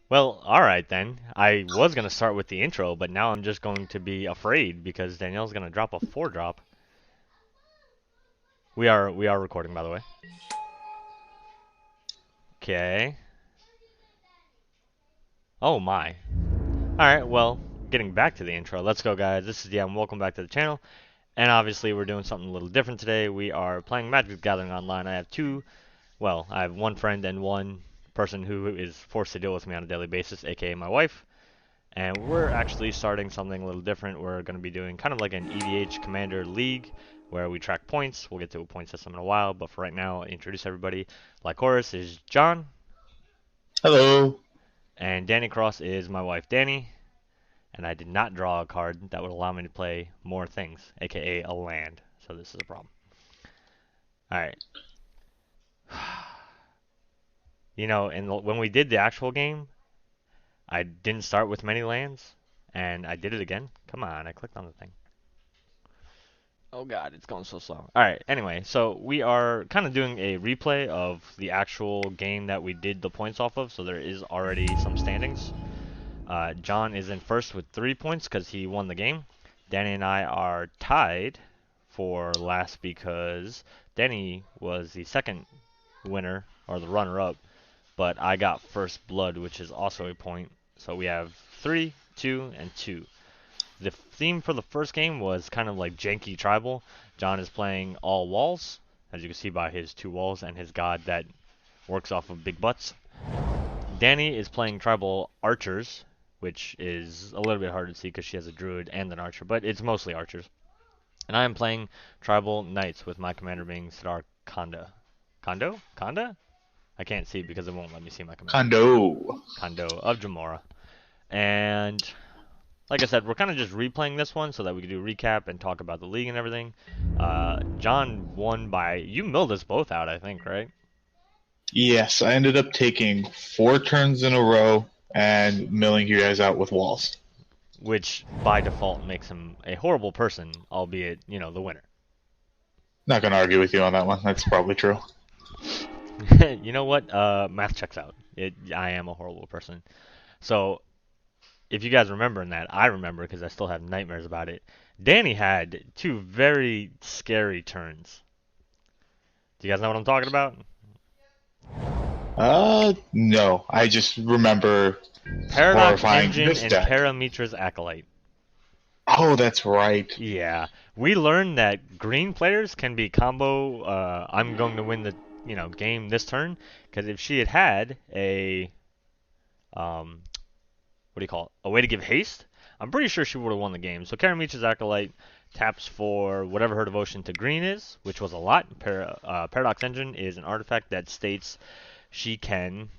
Well, alright then. I was gonna start with the intro, but now I'm just going to be afraid because Danielle's gonna drop a 4-drop. We are recording, by the way. Okay. Oh my. Alright, well, getting back to the intro. Let's go, guys. This is DM. Welcome back to the channel. And obviously, we're doing something a little different today. We are playing Magic the Gathering Online. I have one friend and one person who is forced to deal with me on a daily basis, aka my wife. And we're actually starting something a little different. We're going to be doing kind of like an EDH Commander League where we track points. We'll get to a point system in a while, but for right now, I'll introduce everybody. Lycoris is John, Hello. and Danny Cross is my wife Danny. And I did not draw a card that would allow me to play more things, aka a land. So this is a problem. Alright. When we did the actual game, I didn't start with many lands, and I did it again. Come on, I clicked on the thing. Oh god, it's going so slow. Alright, anyway, so we are kind of doing a replay of the actual game that we did the points off of, so there is already some standings. John is in first with 3 points because he won the game. Danny and I are tied for last because Danny was the second winner, or the runner-up, but I got first blood, which is also a point. So we have 3, 2, and 2. The theme for the first game was kind of like Janky Tribal. John is playing all walls, as you can see by his 2 walls and his god that works off of big butts. Danny is playing Tribal Archers, which is a little bit hard to see because she has a druid and an archer, but it's mostly archers. And I am playing Tribal Knights with my commander being Sidar Kondo. Kondo? Konda? I can't see because it won't let me see my commander. Kondo. Kondo of Jamora. And like I said, we're kind of just replaying this one so that we can do a recap and talk about the league and everything. John won by... You milled us both out, I think, right? Yes, I ended up taking 4 turns in a row and milling you guys out with walls. Which, by default, makes him a horrible person, albeit, the winner. Not gonna argue with you on that one. That's probably true. You know what? Math checks out. I am a horrible person. So, if you guys remember in that, I remember because I still have nightmares about it. Danny had 2 very scary turns. Do you guys know what I'm talking about? No. I just remember Paradox horrifying Engine this and deck. Parametra's Acolyte. Oh, that's right. Yeah, we learned that green players can be combo. I'm going to win the game this turn because if she had had a what do you call it? A way to give haste, I'm pretty sure she would have won the game. So Karametra's Acolyte taps for whatever her devotion to green is, which was a lot. Paradox Engine is an artifact that states she can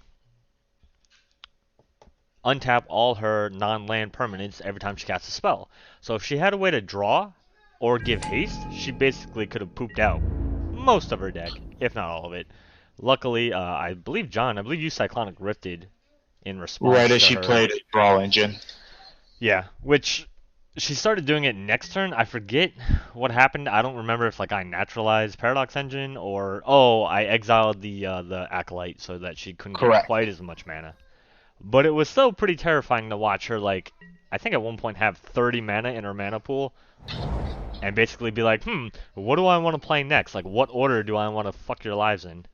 untap all her non-land permanents every time she casts a spell. So if she had a way to draw or give haste, she basically could have pooped out most of her deck, if not all of it. Luckily, I believe you Cyclonic Rifted in Right response as to she her. played a Brawl Engine. Yeah, which she started doing it next turn. I forget what happened. I don't remember if I naturalized Paradox Engine or I exiled the Acolyte so that she couldn't get Correct. quite as much mana. But it was still pretty terrifying to watch her, I think at one point have 30 mana in her mana pool and basically be like, what do I want to play next? Like, what order do I want to fuck your lives in?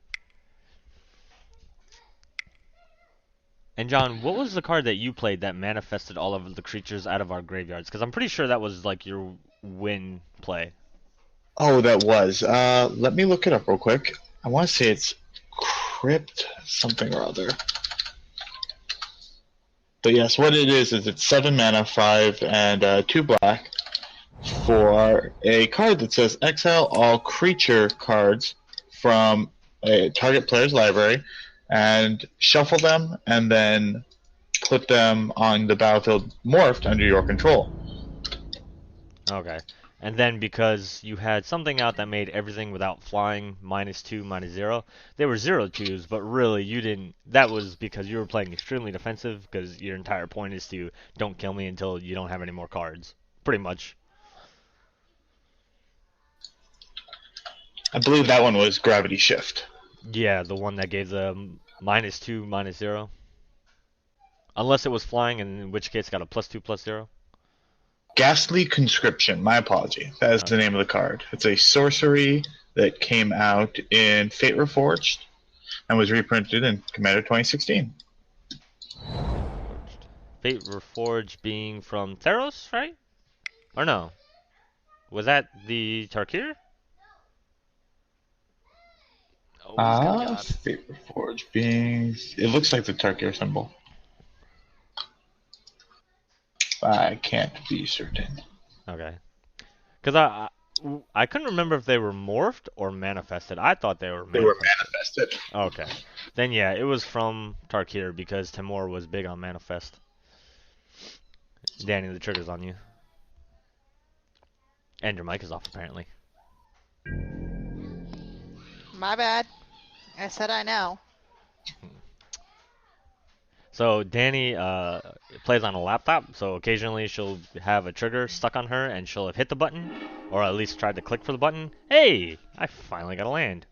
And John, what was the card that you played that manifested all of the creatures out of our graveyards? Because I'm pretty sure that was your win play. Oh, that was. Let me look it up real quick. I want to say it's Crypt something or other. But yes, what it is it's 7 mana, 5 and 2 black for a card that says exile all creature cards from a target player's library and shuffle them and then put them on the battlefield morphed under your control. Okay. And then because you had something out that made everything without flying -2, -0, they were 0/2s, but really you didn't. That was because you were playing extremely defensive because your entire point is to don't kill me until you don't have any more cards. Pretty much. I believe that one was Gravity Shift. Yeah, the one that gave the -2, -0. Unless it was flying, and in which case it got a +2/+0. Ghastly Conscription. My apology. That is the Okay. name of the card. It's a sorcery that came out in Fate Reforged and was reprinted in Commander 2016. Fate Reforged. Fate Reforged being from Theros, right? Or no? Was that the Tarkir? Oh god. Fate Reforged being. It looks like the Tarkir symbol. I can't be certain. Okay. Because I couldn't remember if they were morphed or manifested. I thought they were They were manifested. manifested. Okay. Then yeah, it was from Tarkir because Timur was big on manifest. Danny, the trigger's on you. And your mic is off apparently. My bad. I said I know. So Danny plays on a laptop, so occasionally she'll have a trigger stuck on her and she'll have hit the button, or at least tried to click for the button. Hey, I finally got a land.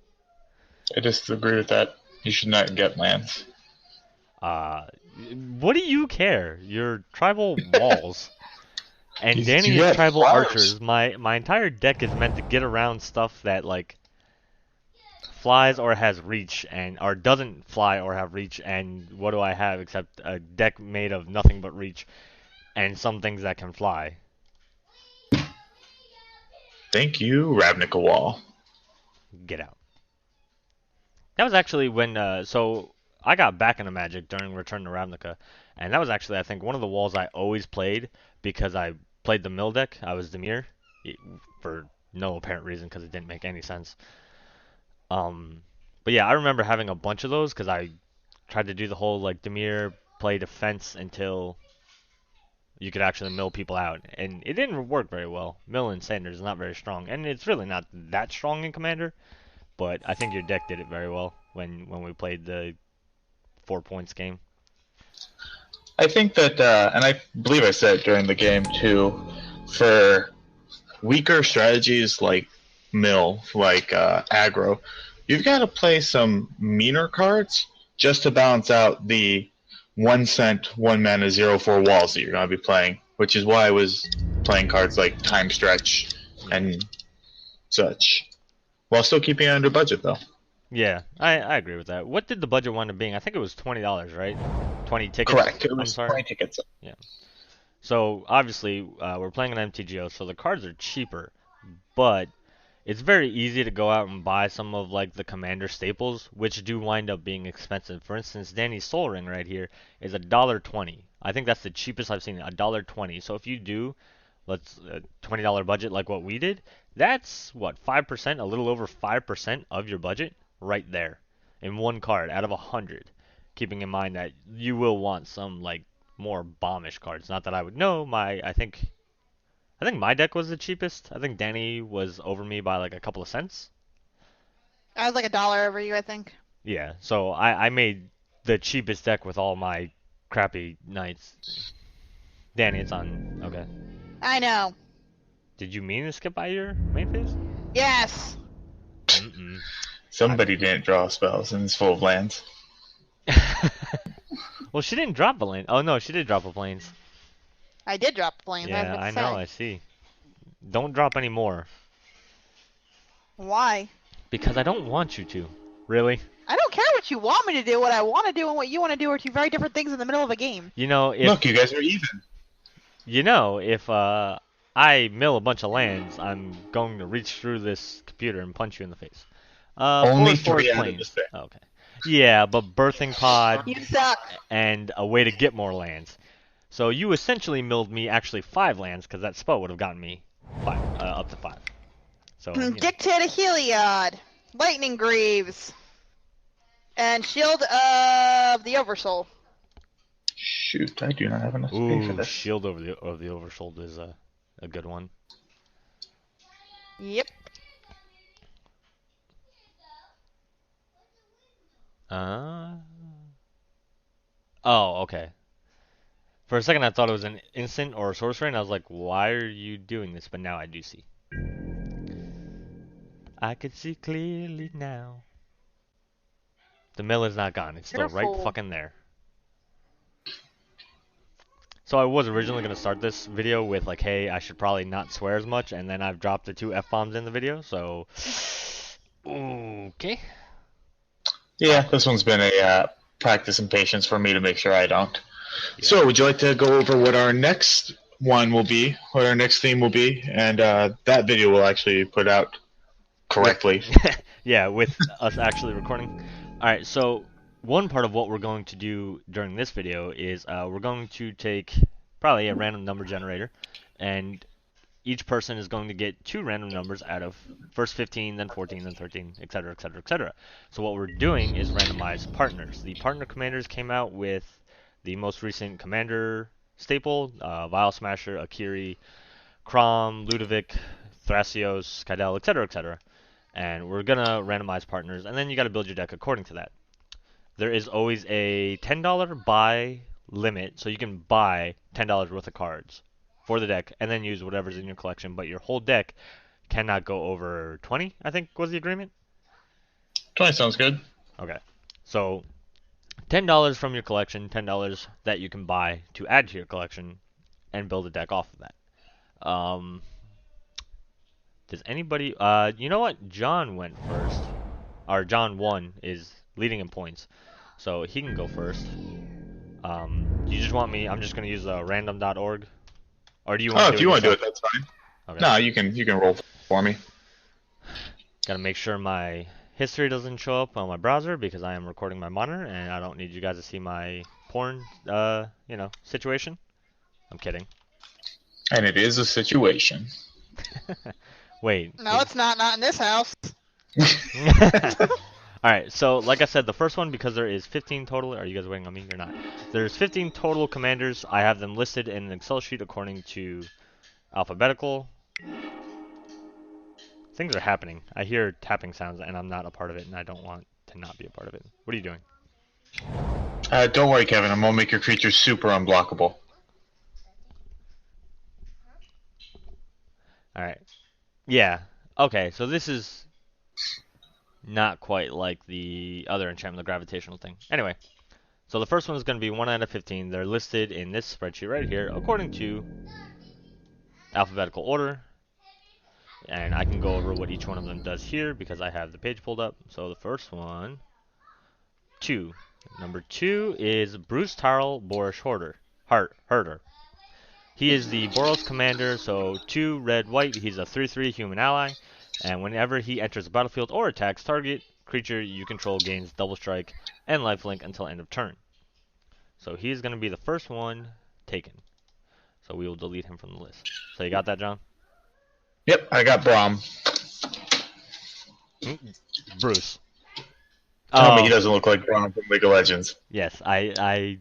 I disagree with that. You should not get lands. Uh, what do you care? Your tribal walls. And Danny You is got tribal flowers. archers. My entire deck is meant to get around stuff that like flies or has reach, and or doesn't fly or have reach. And what do I have except a deck made of nothing but reach and some things that can fly? Thank you, Ravnica Wall. Get out. That was actually when so I got back into Magic during Return to Ravnica, and that was actually I think one of the walls I always played because I played the mill deck. I was Dimir for no apparent reason because it didn't make any sense. But yeah, I remember having a bunch of those because I tried to do the whole like Dimir play defense until you could actually mill people out, and it didn't work very well. Mill and Sanders is not very strong, and it's really not that strong in Commander. But I think your deck did it very well when we played the 4 points game. I think that, and I believe I said it during the game too, for weaker strategies like mill, like aggro, you've got to play some meaner cards just to balance out the 1 cent, 1 mana, 0/4 walls that you're going to be playing, which is why I was playing cards like Time Stretch and such, while still keeping it under budget though. Yeah, I agree with that. What did the budget wind up being? I think it was $20, right? 20 tickets. Correct. It I'm was sorry. 20 tickets. Yeah. So obviously we're playing an MTGO, so the cards are cheaper, but it's very easy to go out and buy some of like the commander staples, which do wind up being expensive. For instance, Danny's Soul Ring right here is $1.20. I think that's the cheapest I've seen, $1.20. So if you do, let's $20 budget like what we did, that's what 5%, a little over 5% of your budget right there in one card out of 100. Keeping in mind that you will want some like more bombish cards. Not that I would know. I think my deck was the cheapest. I think Danny was over me by like a couple of cents. I was like $1 over you, I think. Yeah, so I made the cheapest deck with all my crappy knights. Danny, it's on. Okay. I know. Did you mean to skip by your main phase? Yes. Mm-mm. Somebody didn't draw spells and it's full of lands. Well, she didn't drop a lane. Oh no, she did drop a planes. I did drop planes. Yeah, I I was about know. to I say. see. Don't drop any more Why? because I don't want you to. Really? I don't care what you want me to do. What I want to do and what you want to do are two very different things in the middle of a game. You know, Look, you guys are even. if I mill a bunch of lands, I'm going to reach through this computer and punch you in the face. Only forward 3 out of planes. this thing. Oh, okay. Yeah, but birthing pod You suck. and a way to get more lands. So you essentially milled me actually 5 lands because that spell would have gotten me 5, up to 5. So you know. Dictator Heliod, Lightning Greaves, and Shield of the Oversoul. Shoot, I do not have enough space for Ooh, this. Shield over the Oversold is a good one. Yep. Oh, okay. For a second, I thought it was an instant or a sorcery, and I was like, why are you doing this? But now I do see. I could see clearly now. The mill is not gone. It's still right Careful. fucking there. So I was originally going to start this video with like, hey, I should probably not swear as much, and then I've dropped the 2 F-bombs in the video, so... Okay. Yeah, this one's been a practice and patience for me to make sure I don't. Yeah. So, would you like to go over what our next one will be, what our next theme will be, and that video will actually put out correctly. Yeah, with us actually recording. Alright, so one part of what we're going to do during this video is we're going to take probably a random number generator, and each person is going to get 2 random numbers out of first 15, then 14, then 13, etc., etc., etc. So what we're doing is randomize partners. The partner commanders came out with the most recent commander staple, Vile Smasher, Akiri, Krom, Ludovic, Thrasios, Kaidel, etc., etc. And we're going to randomize partners, and then you got to build your deck according to that. There is always a $10 buy limit, so you can buy $10 worth of cards for the deck, and then use whatever's in your collection, but your whole deck cannot go over 20, I think was the agreement. 20 sounds good. Okay, so $10 from your collection, $10 that you can buy to add to your collection, and build a deck off of that. Does anybody, you know what, John went first, or John 1 is leading in points, so he can go first. You just want me, I'm just going to use random.org. Or do you want to do it? If you want to do yourself? it, that's fine. Okay. No, you can roll for me. Gotta make sure my history doesn't show up on my browser because I am recording my monitor and I don't need you guys to see my porn, situation. I'm kidding. And it is a situation. Wait. No, it's not. Not in this house. Alright, so like I said, the first one, because there is 15 total, are you guys waiting on me or not? There's 15 total commanders. I have them listed in an Excel sheet according to alphabetical. Things are happening. I hear tapping sounds and I'm not a part of it, and I don't want to not be a part of it. What are you doing? Don't worry, Kevin. I'm going to make your creature super unblockable. Alright. Yeah. Okay, so this is not quite like the other enchantment, the gravitational thing. Anyway, so the first one is going to be 1 out of 15. They're listed in this spreadsheet right here according to alphabetical order. And I can go over what each one of them does here because I have the page pulled up. So the first one, 2. Number 2 is Bruce Tyrell Boris Herder. He is the Boros commander, so 2 red white. He's a 3/3 human ally. And whenever he enters the battlefield or attacks target creature you control gains double strike and lifelink until end of turn. So he's going to be the first one taken. So we will delete him from the list. So you got that, John? Yep, I got Braum. Bruce. Tell me he doesn't look like Braum from League of Legends. Yes, I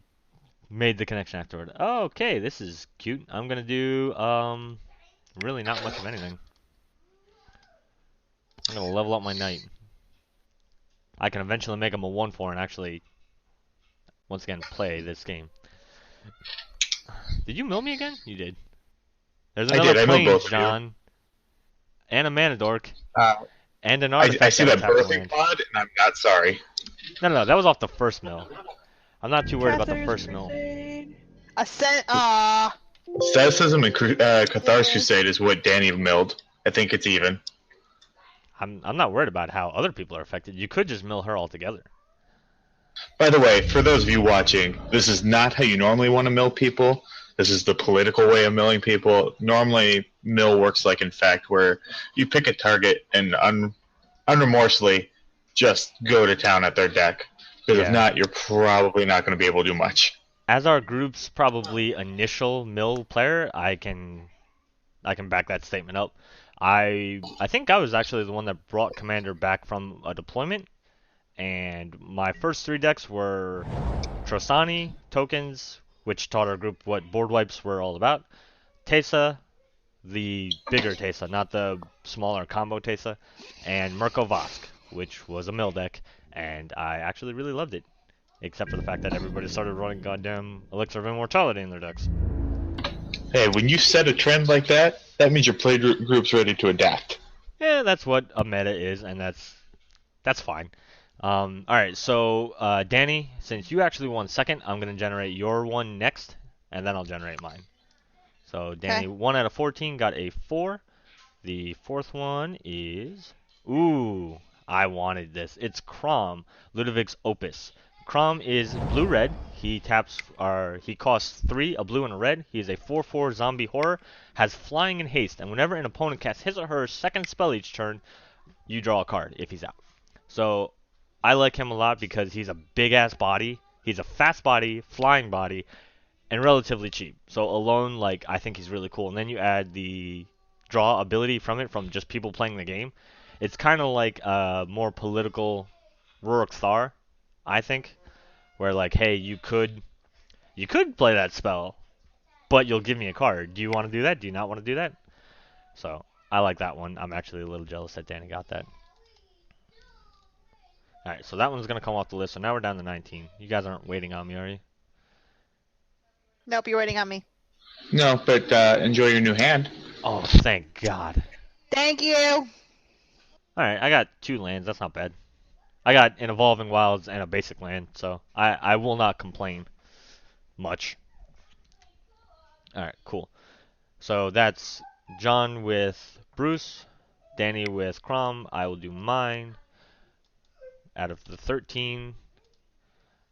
made the connection afterward. Oh, okay, this is cute. I'm going to do really not much of anything. I'm going to level up my knight. I can eventually make him a 1/4 and actually, once again, play this game. Did you mill me again? You did. There's another plane, John. And a mana dork. And an artifact. I see that birthing pod, and I'm not sorry. No, that was off the first mill. I'm not too worried about the first mill. Asceticism and Cathar's Crusade is what Danny milled. I think it's even. I'm not worried about how other people are affected. You could just mill her altogether. By the way, for those of you watching, this is not how you normally want to mill people. This is the political way of milling people. Normally, mill works like in fact, where you pick a target and unremorsely just go to town at their deck. Because if not, you're probably not going to be able to do much. As our group's probably initial mill player, I can back that statement up. I think I was actually the one that brought Commander back from a deployment, and my first 3 decks were Trostani, tokens, which taught our group what board wipes were all about, Teysa, the bigger Teysa, not the smaller combo Teysa, and Mirko Vosk, which was a mill deck, and I actually really loved it, except for the fact that everybody started running goddamn Elixir of Immortality in their decks. Hey, when you set a trend like that, that means your play group's ready to adapt. Yeah, that's what a meta is, and that's fine. Alright, so Danny, since you actually won second, I'm gonna generate your one next, and then I'll generate mine. So Danny, Okay. 1 out of 14, got a 4. The fourth one is... Ooh, I wanted this. It's Crom, Ludovic's Opus. Crom is blue-red. He costs 3, a blue and a red. He is a 4/4 zombie horror, has flying and haste, and whenever an opponent casts his or her second spell each turn, you draw a card if he's out. So I like him a lot because he's a big-ass body. He's a fast body, flying body, and relatively cheap. So alone, like, I think he's really cool. And then you add the draw ability from it, from just people playing the game. It's kind of like a more political Rurik Thar, I think, where like, hey, you could play that spell, but you'll give me a card. Do you want to do that? Do you not want to do that? So I like that one. I'm actually a little jealous that Danny got that. All right, so that one's gonna come off the list. So now we're down to 19. You guys aren't waiting on me, are you? Nope, you're waiting on me. No, but enjoy your new hand. Oh, thank God. Thank you. Alright, I got 2 lands. That's not bad. I got an Evolving Wilds and a basic land, so I will not complain much. Alright, cool. So that's John with Bruce, Danny with Crom. I will do mine. Out of the 13,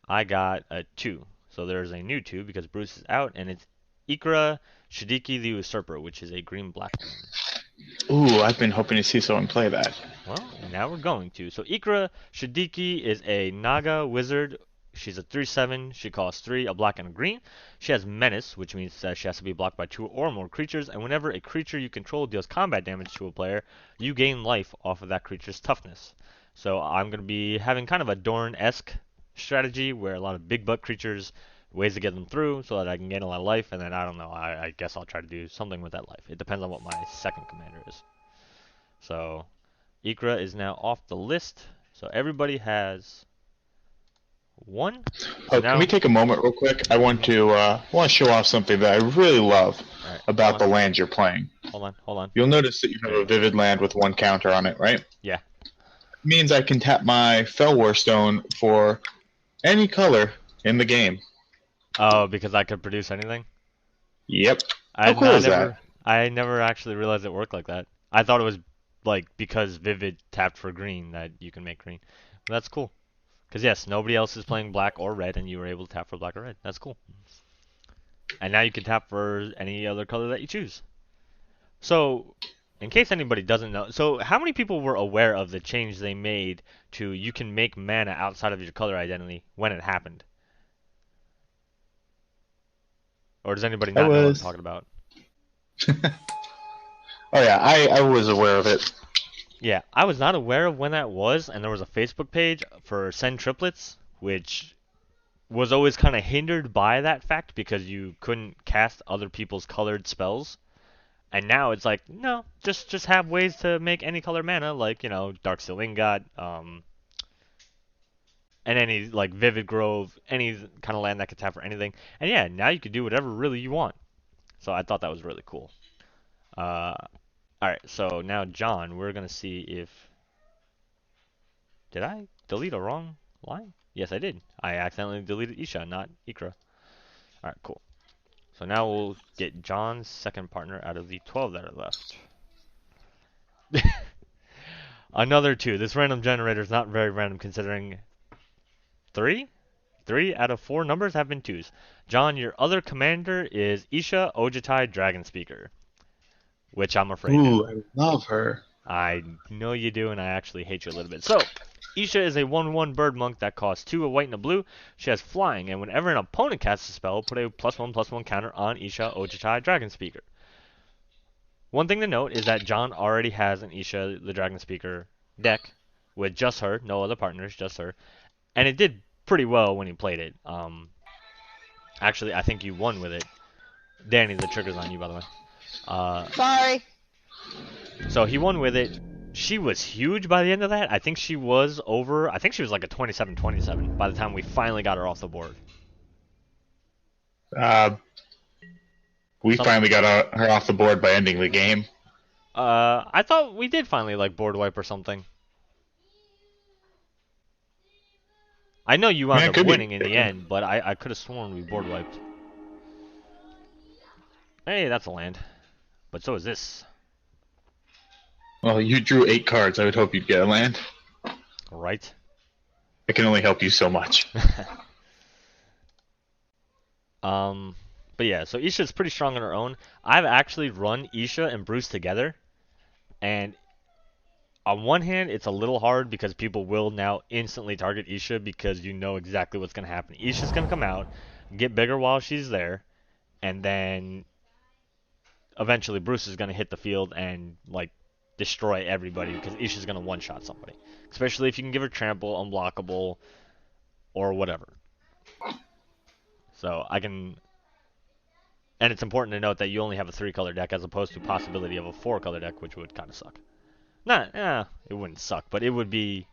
I got a 2. So there's a new 2 because Bruce is out, and it's Ikra Shadiki the Usurper, which is a green-black one. Ooh, I've been hoping to see someone play that. Well, now we're going to. So Ikra Shadiki is a Naga wizard. She's a 3/7. She costs 3, a black and a green. She has Menace, which means that she has to be blocked by 2 or more creatures. And whenever a creature you control deals combat damage to a player, you gain life off of that creature's toughness. So I'm going to be having kind of a Dorn-esque strategy where a lot of big butt creatures, ways to get them through so that I can gain a lot of life. And then I don't know. I guess I'll try to do something with that life. It depends on what my second commander is. So Ikra is now off the list, so everybody has 1. So Oh, now, can we take a moment real quick? I want to show off something that I really love all right, about the lands you're playing. hold on. You'll notice that you have a vivid land with 1 counter on it, right? Yeah. It means I can tap my Fellwar Stone for any color in the game. Oh, because I could produce anything. Yep. I How cool is never, that? I never actually realized it worked like that. I thought it was like because Vivid tapped for green that you can make green. That's cool. Because yes, nobody else is playing black or red, and you were able to tap for black or red. That's cool. And now you can tap for any other color that you choose. So, in case anybody doesn't know, so how many people were aware of the change they made to you can make mana outside of your color identity when it happened? Or does anybody I not know what I'm was. talking about? Oh yeah, I was aware of it. Yeah, I was not aware of when that was, and there was a Facebook page for Send Triplets, which was always kind of hindered by that fact because you couldn't cast other people's colored spells. And now it's like, no, just have ways to make any color mana, like, Dark Steel Ingot, and any, like, Vivid Grove, any kind of land that could tap for anything. And yeah, now you can do whatever really you want. So I thought that was really cool. Uh, Alright, so now, John, we're going to see if... Did I delete a wrong line? Yes, I did. I accidentally deleted Isha, not Ikra. Alright, cool. So now we'll get John's second partner out of the 12 that are left. Another 2. This random generator is not very random considering 3? 3 out of 4 numbers have been 2s. John, your other commander is Isha Ojitai Dragon Speaker, which I'm afraid of. Ooh, I love her. I know you do, and I actually hate you a little bit. So, Isha is a 1/1 bird monk that costs 2, a white and a blue. She has flying, and whenever an opponent casts a spell, put a +1/+1 counter on Isha Ojitai Dragon Speaker. One thing to note is that John already has an Isha the Dragon Speaker deck with just her, no other partners, just her, and it did pretty well when he played it. Actually, I think you won with it. Danny, the trigger's on you, by the way. Sorry. So he won with it. She was huge by the end of that. I think she was over. I think she was like a 27-27 by the time we finally got her off the board. Uh, we Some, finally got her off the board by ending the game. I thought we did finally like board wipe or something. I know you I mean, wound it up could winning be. in the end, but I could have sworn we board wiped. Hey, that's a land. But so is this. Well, you drew 8 cards. I would hope you'd get a land. Right? It can only help you so much. But yeah, so Isha's pretty strong on her own. I've actually run Isha and Bruce together, and on one hand, it's a little hard because people will now instantly target Isha because you know exactly what's going to happen. Isha's going to come out, get bigger while she's there, and then eventually Bruce is going to hit the field and like destroy everybody because Isha's going to one-shot somebody. Especially if you can give her trample, unblockable, or whatever. So I can... And it's important to note that you only have a 3-color deck as opposed to possibility of a 4-color deck, which would kind of suck. It wouldn't suck, but it would be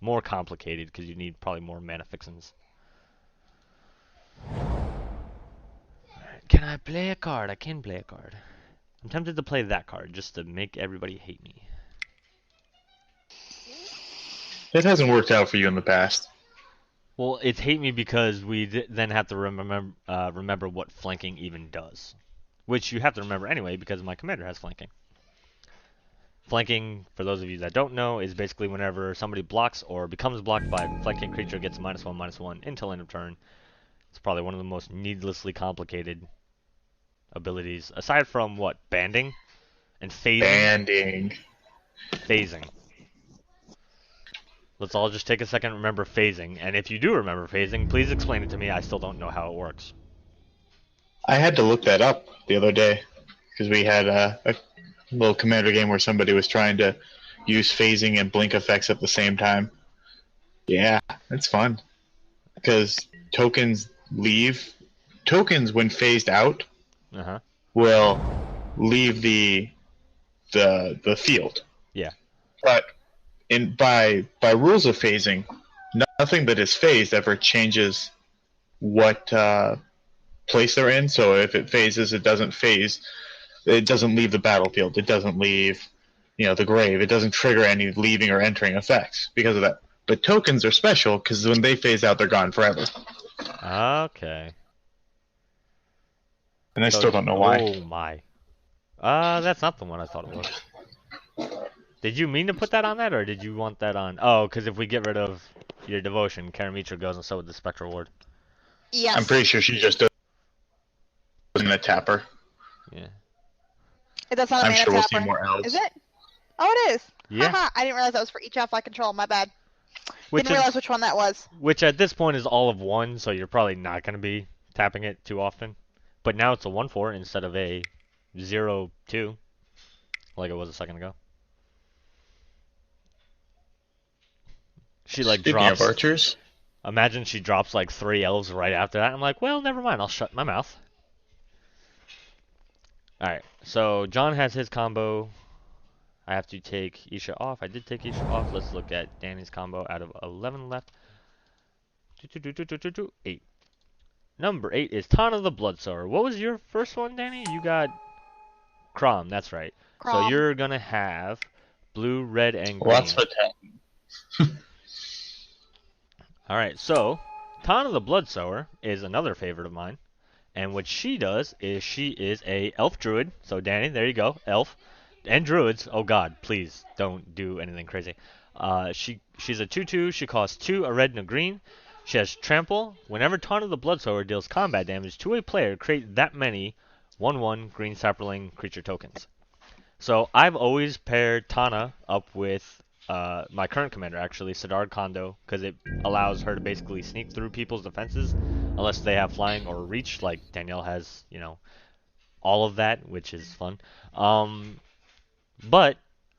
more complicated because you need probably more mana fixins. Can I play a card? I can play a card. I'm tempted to play that card just to make everybody hate me. It hasn't worked out for you in the past. Well, it's hate me because we then have to remember what flanking even does. Which you have to remember anyway because my commander has flanking. Flanking, for those of you that don't know, is basically whenever somebody blocks or becomes blocked by a flanking creature gets -1/-1 until end of turn. It's probably one of the most needlessly complicated abilities, aside from what? Banding? And phasing? Banding. Phasing. Let's all just take a second and remember phasing. And if you do remember phasing, please explain it to me. I still don't know how it works. I had to look that up the other day because we had a little commander game where somebody was trying to use phasing and blink effects at the same time. Yeah, it's fun because tokens when phased out Uh-huh. will leave the field. Yeah. But by rules of phasing, nothing that is phased ever changes what place they're in. So if it phases, it doesn't phase. It doesn't leave the battlefield. It doesn't leave, the grave. It doesn't trigger any leaving or entering effects because of that. But tokens are special because when they phase out, they're gone forever. Okay. And I still don't know why. Oh my. That's not the one I thought it was. Did you mean to put that on that, or did you want that on? Oh, because if we get rid of your devotion, Karametra goes and so with the Spectral Ward. Yes. I'm pretty sure she just doesn't a tapper. Yeah. That's not a I'm mana sure we'll tapper. see more elves. Is it? Oh, it is. Yeah. Haha, I didn't realize that was for each elf I control. My bad. Which Didn't realize which one that was. Which at this point is all of one, so you're probably not going to be tapping it too often. But now it's a 1/4 instead of a 0/2, like it was a second ago. She like Speaking drops. of archers, Imagine she drops like 3 elves right after that. I'm like, well, never mind. I'll shut my mouth. All right. So John has his combo. I have to take Isha off. I did take Isha off. Let's look at Danny's combo out of 11 left. 8. Number 8 is Tana the Bloodsower. What was your first one, Danny? You got Crom. That's right. Crom. So you're going to have blue, red, and green. well, that's what Alright, so Tana the Bloodsower is another favorite of mine. And what she does is she is a elf druid. So Danny, there you go. Elf. And druids. Oh god, please don't do anything crazy. She's a 2/2. She costs 2, a red and a green. She has trample. Whenever Tana the Bloodsower deals combat damage to a player, create that many 1/1 green sapperling creature tokens. So I've always paired Tana up with my current commander, actually, Sidar Kondo, because it allows her to basically sneak through people's defenses unless they have flying or reach, like Danielle has, all of that, which is fun. But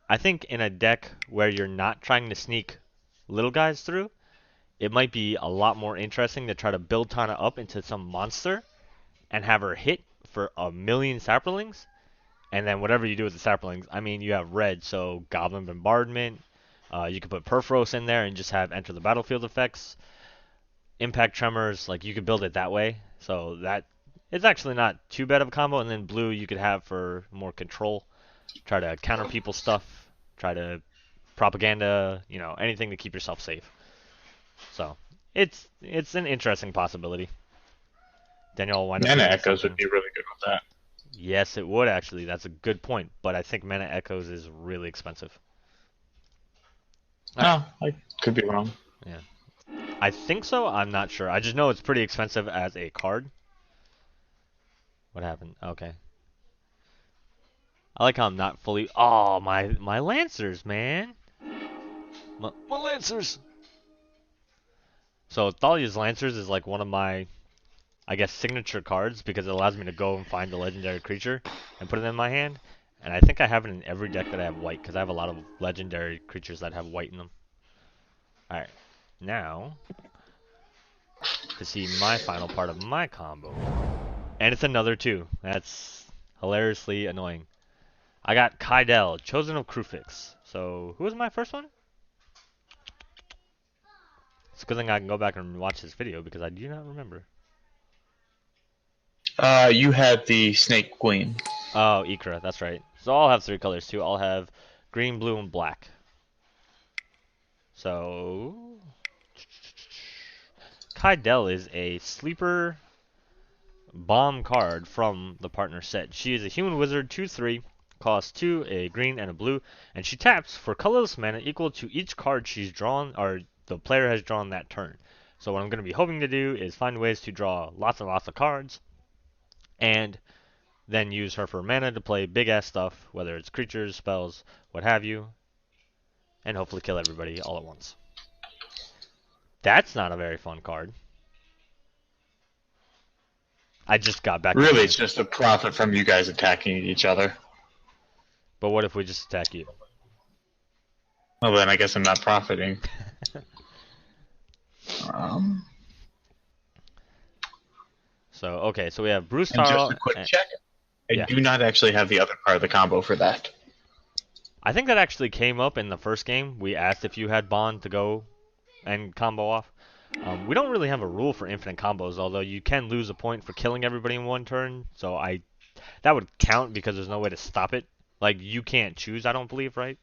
I think in a deck where you're not trying to sneak little guys through, it might be a lot more interesting to try to build Tana up into some monster and have her hit for 1,000,000 sapperlings. And then whatever you do with the sapperlings, I mean, you have red, so Goblin Bombardment. You could put Perforos in there and just have enter the battlefield effects. Impact Tremors, like you could build it that way. So that it's actually not too bad of a combo. And then blue you could have for more control. Try to counter people's stuff. Try to propaganda, anything to keep yourself safe. So it's an interesting possibility. Then you'll wind up Mana getting Echoes something. would be really good with that. Yes, it would actually. That's a good point. But I think Mana Echoes is really expensive. All right. Oh, I could be wrong. Yeah. I think so. I'm not sure. I just know it's pretty expensive as a card. What happened? Okay. I like how I'm not fully. Oh, my Lancers, man. My Lancers. So Thalia's Lancers is like one of my, I guess, signature cards because it allows me to go and find the legendary creature and put it in my hand. And I think I have it in every deck that I have white because I have a lot of legendary creatures that have white in them. All right. Now, to see my final part of my combo. And it's another 2. That's hilariously annoying. I got Kydel, Chosen of Krufix. So, who was my first one? It's a good thing I can go back and watch this video because I do not remember. You had the Snake Queen. Oh, Ikra, that's right. So I'll have 3 colors too. I'll have green, blue, and black. So, Kydel is a sleeper bomb card from the partner set. She is a human wizard, 2/3, costs 2, a green and a blue, and she taps for colorless mana equal to each card she's drawn or the player has drawn that turn. So what I'm going to be hoping to do is find ways to draw lots and lots of cards and then use her for mana to play big ass stuff, whether it's creatures, spells, what have you, and hopefully kill everybody all at once. That's not a very fun card. I just got back. Really, it's just a profit from you guys attacking each other. But what if we just attack you? Well, then I guess I'm not profiting. So, okay, so we have Bruce And Tarl. just a quick check. I yeah. do not actually have the other part of the combo for that. I think that actually came up in the first game. We asked if you had Bond to go and combo off. We don't really have a rule for infinite combos, although you can lose a point for killing everybody in one turn. So that would count because there's no way to stop it. Like, you can't choose, I don't believe, right?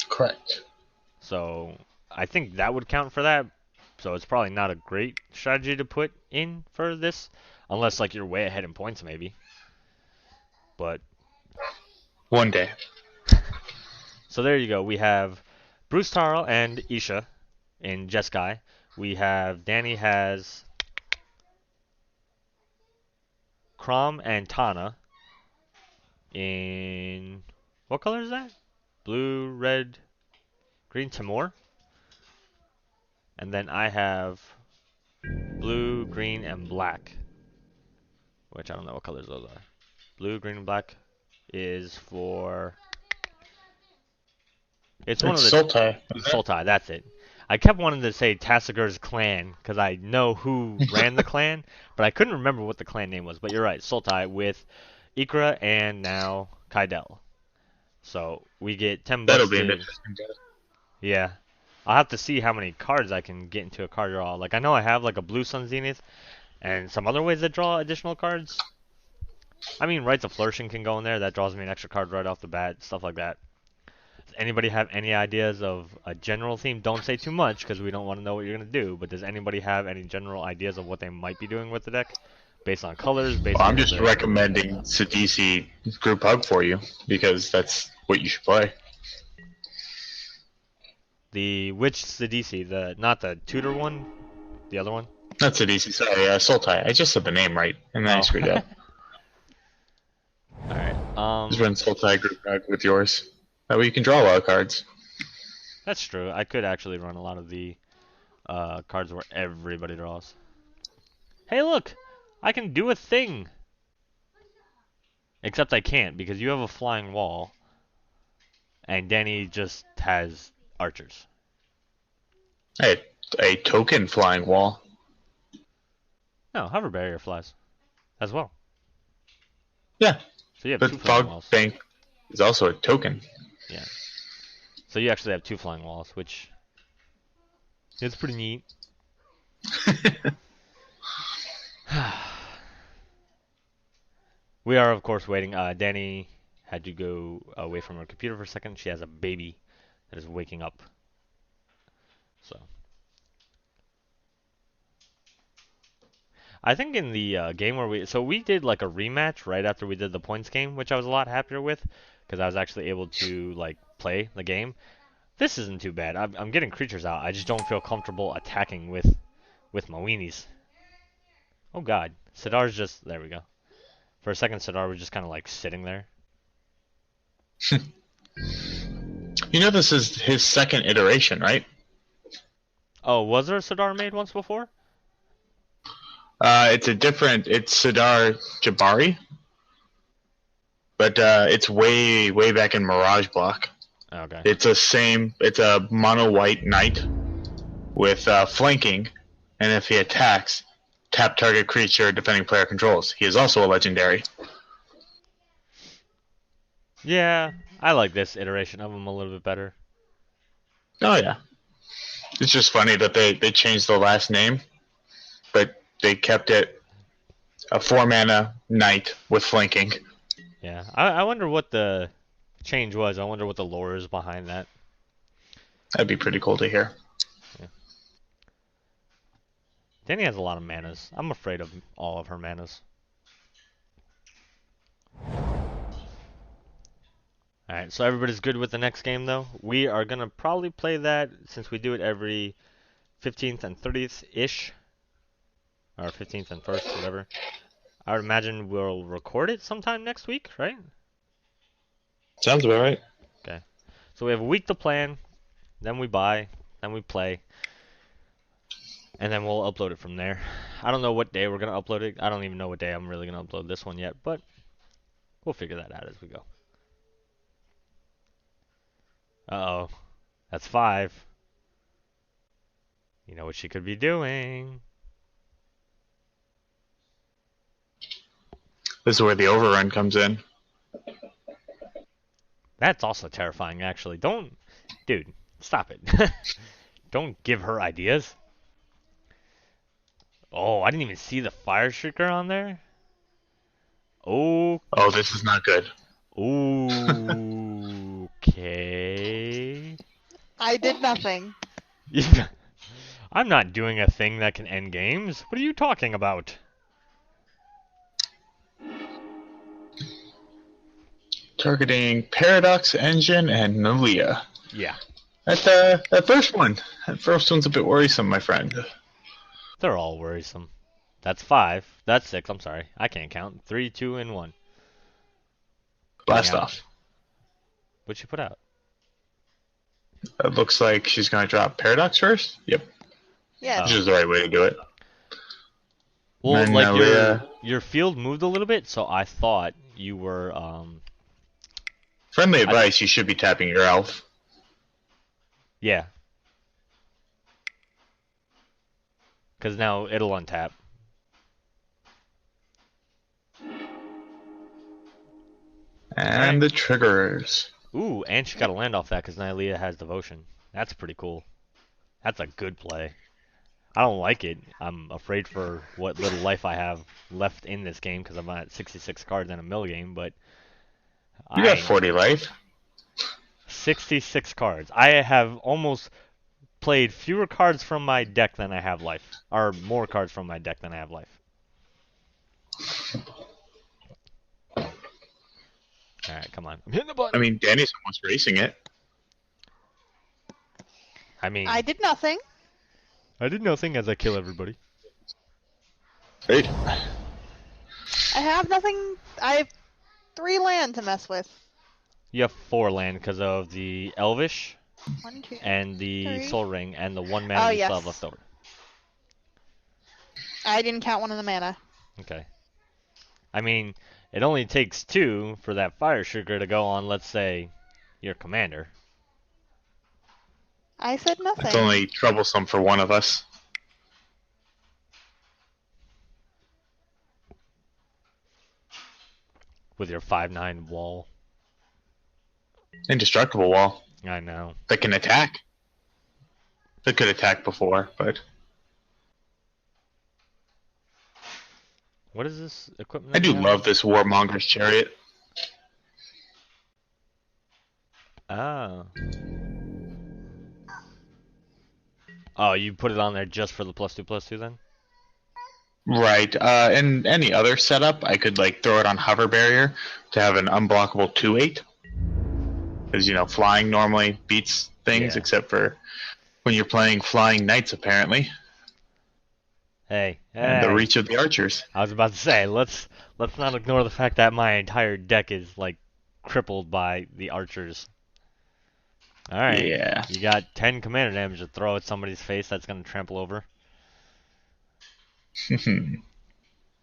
Correct. So I think that would count for that. So it's probably not a great strategy to put in for this, unless like you're way ahead in points maybe. But one day. So there you go. We have Bruce Tarl and Isha in Jeskai. We have Danny has Crom and Tana in what color is that? Blue, red, green, Timur. And then I have blue, green, and black. Which I don't know what colors those are. Blue, green, and black is for... It's one of the... Sultai. Sultai, that's it. I kept wanting to say Tassigur's clan because I know who ran the clan, but I couldn't remember what the clan name was. But you're right, Sultai with Ikra and now Kydel. So we get 10 bucks. That'll be an interesting day. Yeah. I'll have to see how many cards I can get into a card draw. Like, I know I have like a Blue Sun Zenith and some other ways that draw additional cards. I mean, Rites of Flourishing can go in there. That draws me an extra card right off the bat. Stuff like that. Does anybody have any ideas of a general theme? Don't say too much because we don't want to know what you're going to do. But does anybody have any general ideas of what they might be doing with the deck? Based on colors? I'm just recommending Sidisi Group Hug for you because that's what you should play. The which Sidisi? Not the tutor one? The other one? Not Sidisi, sorry, Sultai. I just said the name right, and then I screwed up. Alright, Just run Sultai Group Hug with yours. That way you can draw a lot of cards. That's true. I could actually run a lot of the cards where everybody draws. Hey, look! I can do a thing! Except I can't because you have a flying wall. And Danny just has archers. Hey, a token flying wall. No, Hover Barrier flies. As well. Yeah. So you have but two flying Fog walls. Bank is also a token. Yeah. So you actually have 2 flying walls, which is pretty neat. We are, of course, waiting. Danny had to go away from her computer for a second. She has a baby that is waking up. So, I think in the game where we did like a rematch right after we did the points game, which I was a lot happier with because I was actually able to like play the game. This isn't too bad. I'm getting creatures out. I just don't feel comfortable attacking with my weenies. Oh God, Sidar's just there. We go. For a second, Sidar was just kind of like sitting there. You know this is his second iteration, right? Oh, was there a Sidar made once before? It's Sidar Jabari, but it's way back in Mirage Block. Okay. It's a mono white knight with flanking, and if he attacks, tap target creature defending player controls. He is also a legendary. Yeah, I like this iteration of him a little bit better. Oh yeah. It's just funny that they changed the last name, but they kept it a 4-mana knight with flanking. Yeah, I wonder what the change was. I wonder what the lore is behind that. That'd be pretty cool to hear. Yeah. Danny has a lot of manas. I'm afraid of all of her manas. Alright, so everybody's good with the next game though? We are going to probably play that since we do it every 15th and 30th-ish. Or 15th and 1st, whatever. I would imagine we'll record it sometime next week, right? Sounds about right. Okay. So we have a week to plan, then we buy, then we play, and then we'll upload it from there. I don't know what day we're going to upload it. I don't even know what day I'm really going to upload this one yet, but we'll figure that out as we go. Uh-oh. That's 5. You know what she could be doing. This is where the overrun comes in. That's also terrifying, actually. Dude, stop it. Don't give her ideas. Oh, I didn't even see the Fire Shrieker on there. Oh. Oh, this is not good. Okay. I did nothing. I'm not doing a thing that can end games. What are you talking about? Targeting Paradox Engine and Nalia. Yeah. That first one's a bit worrisome, my friend. They're all worrisome. That's 5. That's 6. I'm sorry. I can't count. 3, 2, and 1. Blast off. What'd she put out? It looks like she's going to drop Paradox first. Yep. Yeah. Which is the right way to do it. Well, And like your field moved a little bit, so I thought you were Friendly advice, you should be tapping your elf. Yeah. Because now it'll untap. And the triggers. Ooh, and she got a land off that because Nylea has Devotion. That's pretty cool. That's a good play. I don't like it. I'm afraid for what little life I have left in this game because I'm at 66 cards in a mill game, but... You got 40 life. 66 cards. I have almost played fewer cards from my deck than I have life. Or more cards from my deck than I have life. Alright, come on. I'm hitting the button. I mean, Danny's almost racing it. I mean... I did nothing. I did nothing as I kill everybody. Right. I have nothing. I have 3 land to mess with. You have 4 land because of the Elvish 1, 2, and the 3. Soul Ring and the 1 mana you still have left over. I didn't count one of the mana. Okay. I mean, it only takes 2 for that Fire Shrieker to go on, let's say, your commander. I said nothing. It's only troublesome for one of us. With your 5/9 wall. Indestructible wall. I know. That can attack. That could attack before, but... What is this equipment? I do you have? love this Warmonger's Chariot. Oh. Oh, you put it on there just for the +2/+2 then? Right. In any other setup, I could like throw it on hover barrier to have an unblockable 2/8. Because flying normally beats things, Yeah. except for when you're playing flying knights, apparently, Hey, and the hey. reach of the archers. I was about to say, let's not ignore the fact that my entire deck is like crippled by the archers. All right, Yeah. you got 10 commander damage to throw at somebody's face that's gonna trample over.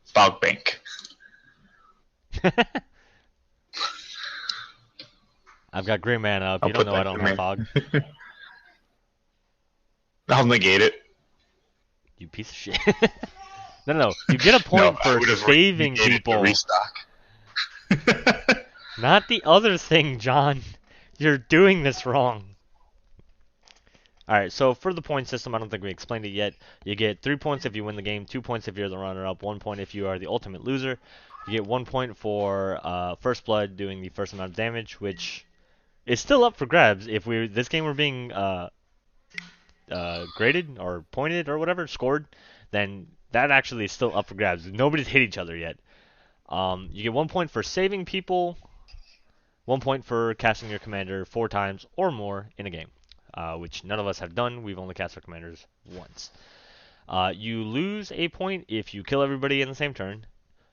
Fog bank. I've got green mana up. I'll You don't put know I that don't in have there. fog. I'll negate it. You piece of shit. No. You get a point for saving people. Restock. Not the other thing, John. You're doing this wrong. Alright, so for the point system, I don't think we explained it yet. You get 3 points if you win the game, 2 points if you're the runner-up, 1 point if you are the ultimate loser. You get 1 point for First Blood doing the first amount of damage, which is still up for grabs. If this game were being graded or pointed or whatever, scored, then that actually is still up for grabs. Nobody's hit each other yet. You get 1 point for saving people, 1 point for casting your commander 4 times or more in a game. Which none of us have done. We've only cast our commanders once. You lose a point if you kill everybody in the same turn.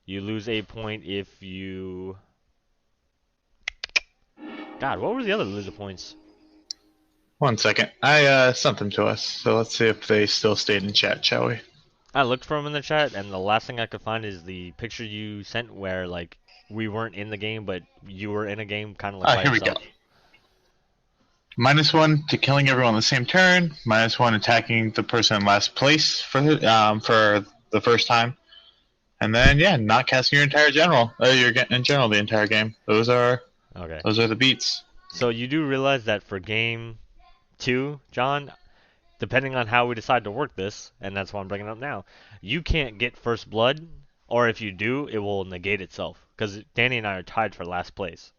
You lose a point if you... God, what were the other loser points? 1 second. I sent them to us, so let's see if they still stayed in chat, shall we? I looked for them in the chat, and the last thing I could find is the picture you sent where, like, we weren't in the game, but you were in a game, kind of like by Here yourself. we go. -1 to killing everyone on the same turn. -1 attacking the person in last place for the first time. And then not casting your entire general. In general the entire game. Those are the beats. So you do realize that for game 2, John, depending on how we decide to work this, and that's why I'm bringing it up now, you can't get first blood, or if you do, it will negate itself. Because Danny and I are tied for last place.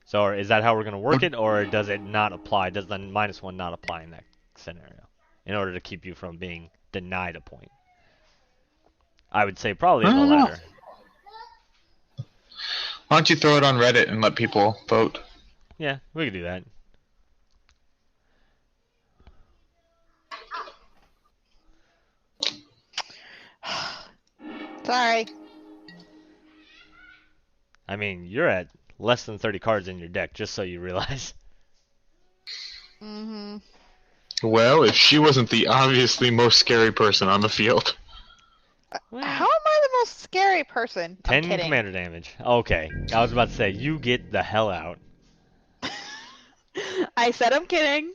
So is that how we're going to work it, or does it not apply? Does the -1 not apply in that scenario in order to keep you from being denied a point? I would say probably the latter. Why don't you throw it on Reddit and let people vote? Yeah, we could do that. Sorry. I mean, you're at less than 30 cards in your deck, just so you realize. Mm-hmm. Well, if she wasn't the obviously most scary person on the field. Well, How am I the most scary person? 10 I'm kidding. commander damage. Okay, I was about to say, you get the hell out. I said I'm kidding.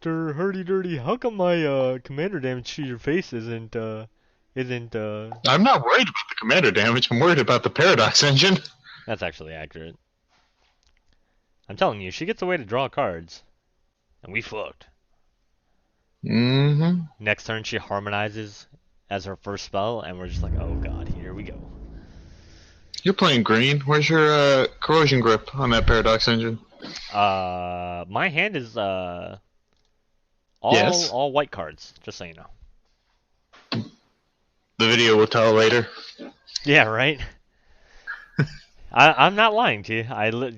Hurdy dirty, how come my commander damage to your face isn't I'm not worried about the commander damage, I'm worried about the Paradox engine. That's actually accurate. I'm telling you, she gets a way to draw cards. And we fucked. Mm-hmm. Next turn she harmonizes as her first spell, and we're just like, oh god, here we go. You're playing green. Where's your corrosion grip on that Paradox engine? My hand is Yes. all white cards, just so you know. The video will tell later. Yeah, right. I'm not lying to you.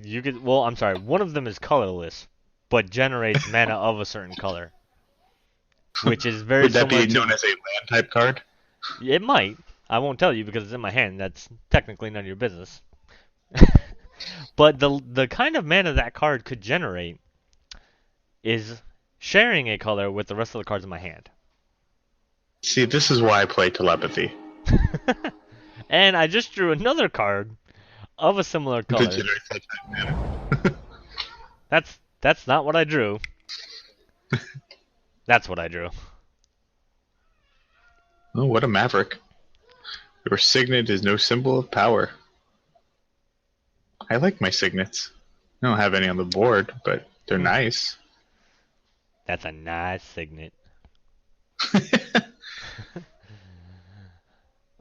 You could. Well, I'm sorry. One of them is colorless, but generates mana of a certain color, which is very Would that similar be known as a land type card? It might. I won't tell you because it's in my hand. That's technically none of your business. But the kind of mana that card could generate is sharing a color with the rest of the cards in my hand. See, this is why I play telepathy. And I just drew another card of a similar color. To generate such mana. That's not what I drew. That's what I drew. Oh, what a maverick. Your signet is no symbol of power. I like my signets. I don't have any on the board, but they're nice. That's a nice signet.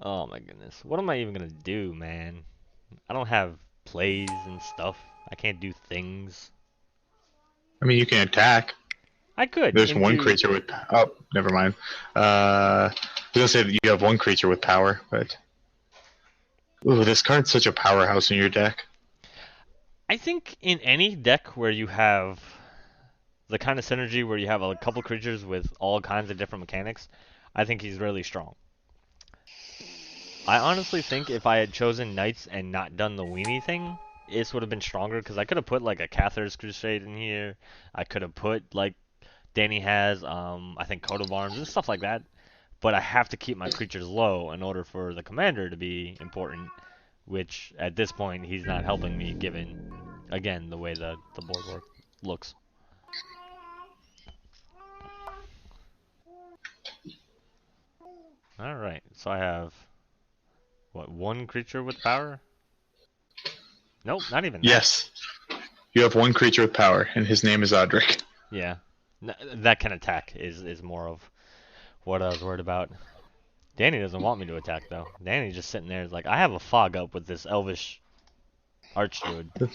Oh my goodness. What am I even gonna do, man? I don't have plays and stuff. I can't do things. I mean, you can attack. I could. There's one creature with... Oh, never mind. I was going to say that you have one creature with power, but... Ooh, this card's such a powerhouse in your deck. I think in any deck where you have the kind of synergy where you have a couple creatures with all kinds of different mechanics, I think he's really strong. I honestly think if I had chosen Knights and not done the weenie thing, this would have been stronger because I could have put like a Cathar's Crusade in here. I could have put like Danny has, I think Coat of Arms and stuff like that. But I have to keep my creatures low in order for the commander to be important, which at this point he's not helping me given, again, the way the board looks. Alright, so I have, what, one creature with power? Nope, not even that. Yes. You have one creature with power, and his name is Odric. Yeah. That can attack is more of what I was worried about. Danny doesn't want me to attack, though. Danny's just sitting there like, I have a fog up with this elvish archdruid.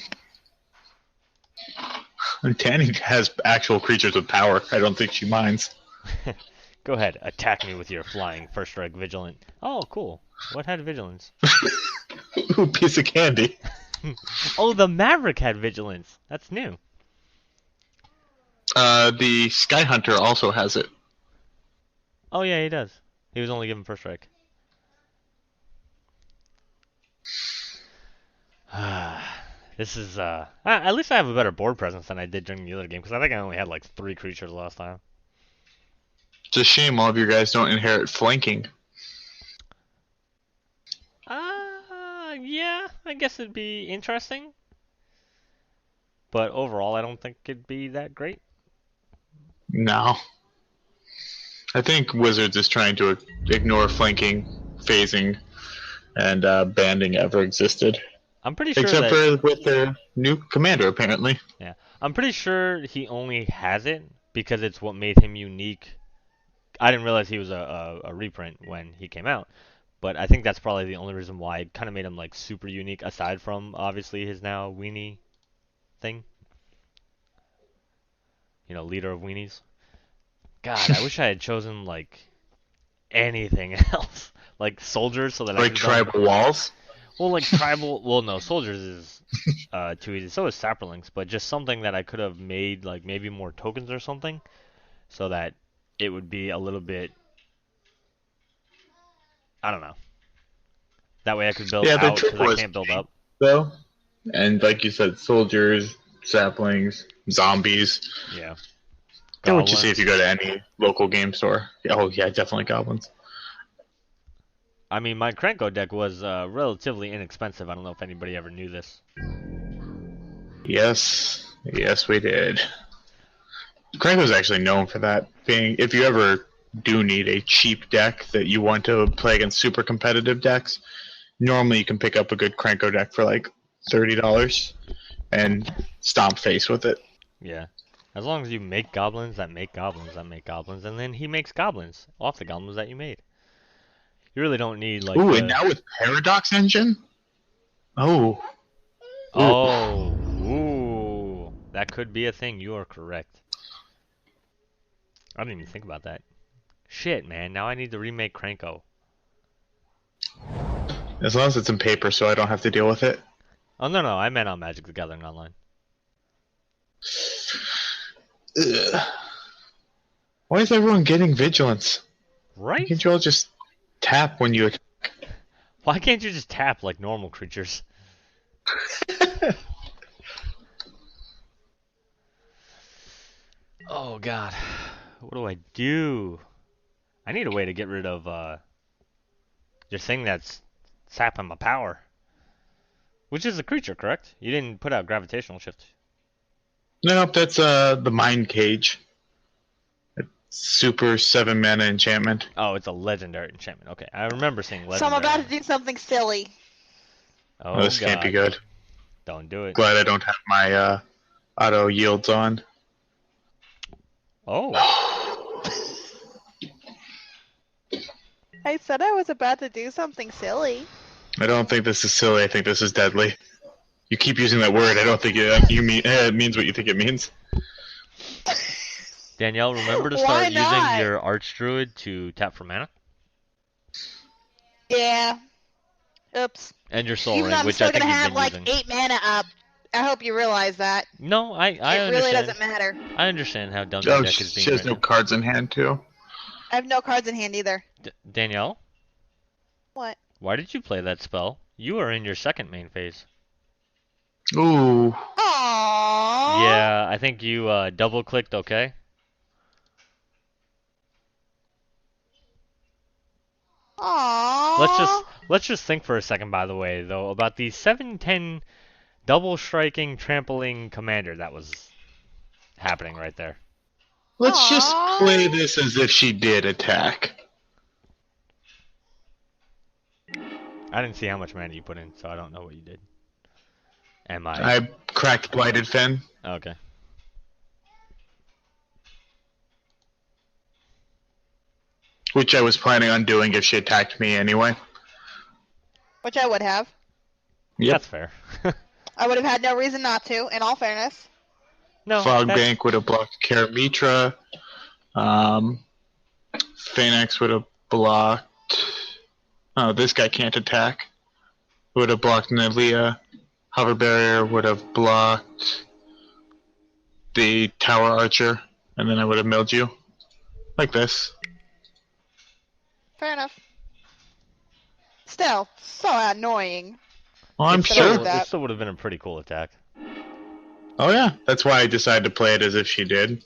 Danny has actual creatures with power. I don't think she minds. Go ahead, attack me with your flying first strike vigilant. Oh, cool. What had vigilance? Ooh, piece of candy. Oh, the Maverick had vigilance. That's new. The Sky Hunter also has it. Oh yeah, he does. He was only given first strike. This is at least I have a better board presence than I did during the other game because I think I only had like 3 creatures last time. It's a shame all of you guys don't inherit flanking. Yeah, I guess it'd be interesting. But overall, I don't think it'd be that great. No. I think Wizards is trying to ignore flanking, phasing, and banding ever existed. I'm pretty sure Except for with their new commander, apparently. Yeah, I'm pretty sure he only has it because it's what made him unique. I didn't realize he was a reprint when he came out, but I think that's probably the only reason why it kind of made him like super unique, aside from obviously his now weenie thing. You know, leader of weenies. God, I wish I had chosen like anything else, like soldiers, so that like I could tribal walls. Well, like tribal. Well, no, soldiers is too easy. So is sapperlings, but just something that I could have made like maybe more tokens or something, so that it would be a little bit. I don't know. That way I could build out because I can't build up. Though, and like you said, soldiers, saplings, zombies. Yeah. What would you say if you go to any local game store? Oh yeah, definitely goblins. I mean, my Krenko deck was relatively inexpensive. I don't know if anybody ever knew this. Yes, we did. Krenko's actually known for that. Being, if you ever do need a cheap deck that you want to play against super competitive decks, normally you can pick up a good Krenko deck for like $30 and stomp face with it. Yeah. As long as you make goblins that make goblins that make goblins, and then he makes goblins off the goblins that you made. You really don't need like. Ooh, and now with Paradox Engine? Oh. Oh. Ooh. That could be a thing. You are correct. I didn't even think about that. Shit, man. Now I need to remake Krenko. As long as it's in paper so I don't have to deal with it. Oh, no. I meant on Magic the Gathering Online. Ugh. Why is everyone getting vigilance? Right? Why can't you all just tap when you attack? Why can't you just tap like normal creatures? Oh god. What do I do? I need a way to get rid of your thing that's sapping my power. Which is a creature, correct? You didn't put out gravitational shift. No, that's the Mind Cage. It's super 7 mana enchantment. Oh, it's a legendary enchantment. Okay, I remember seeing legendary. So I'm about to do something silly. Oh, this god. can't be good. Don't do it. Glad I don't have my auto yields on. Oh. I said I was about to do something silly. I don't think this is silly. I think this is deadly. You keep using that word. I don't think it means what you think it means. Danielle, remember to Why start using not? your Archdruid to tap for mana? Yeah. Oops. And your Soul Even though Ring, I'm which I still think gonna you've have been like using. 8 mana up. I hope you realize that. No, I It understand. really doesn't matter. I understand how dumb Oh, your deck is she being has right no now. cards in hand too. I have no cards in hand either. Danielle, What? why did you play that spell? You are in your second main phase. Ooh. Aww. Yeah, I think you double-clicked OK. Aww. Let's just think for a second, by the way, though, about the 7-10 double striking trampling commander that was happening right there. Let's just Aww. play this as if she did attack. I didn't see how much mana you put in, so I don't know what you did. Am I? I cracked Blighted Fen. Okay. Which I was planning on doing if she attacked me anyway. Which I would have. Yep. That's fair. I would have had no reason not to, in all fairness. No, Fogbank would have blocked Karametra. Phenax would have blocked. Oh, this guy can't attack. Would have blocked Nelia. Hover Barrier would have blocked the Tower Archer. And then I would have milled you. Like this. Fair enough. Still, so annoying. Well, I'm it sure. still, that. it still would have been a pretty cool attack. Oh yeah, that's why I decided to play it as if she did.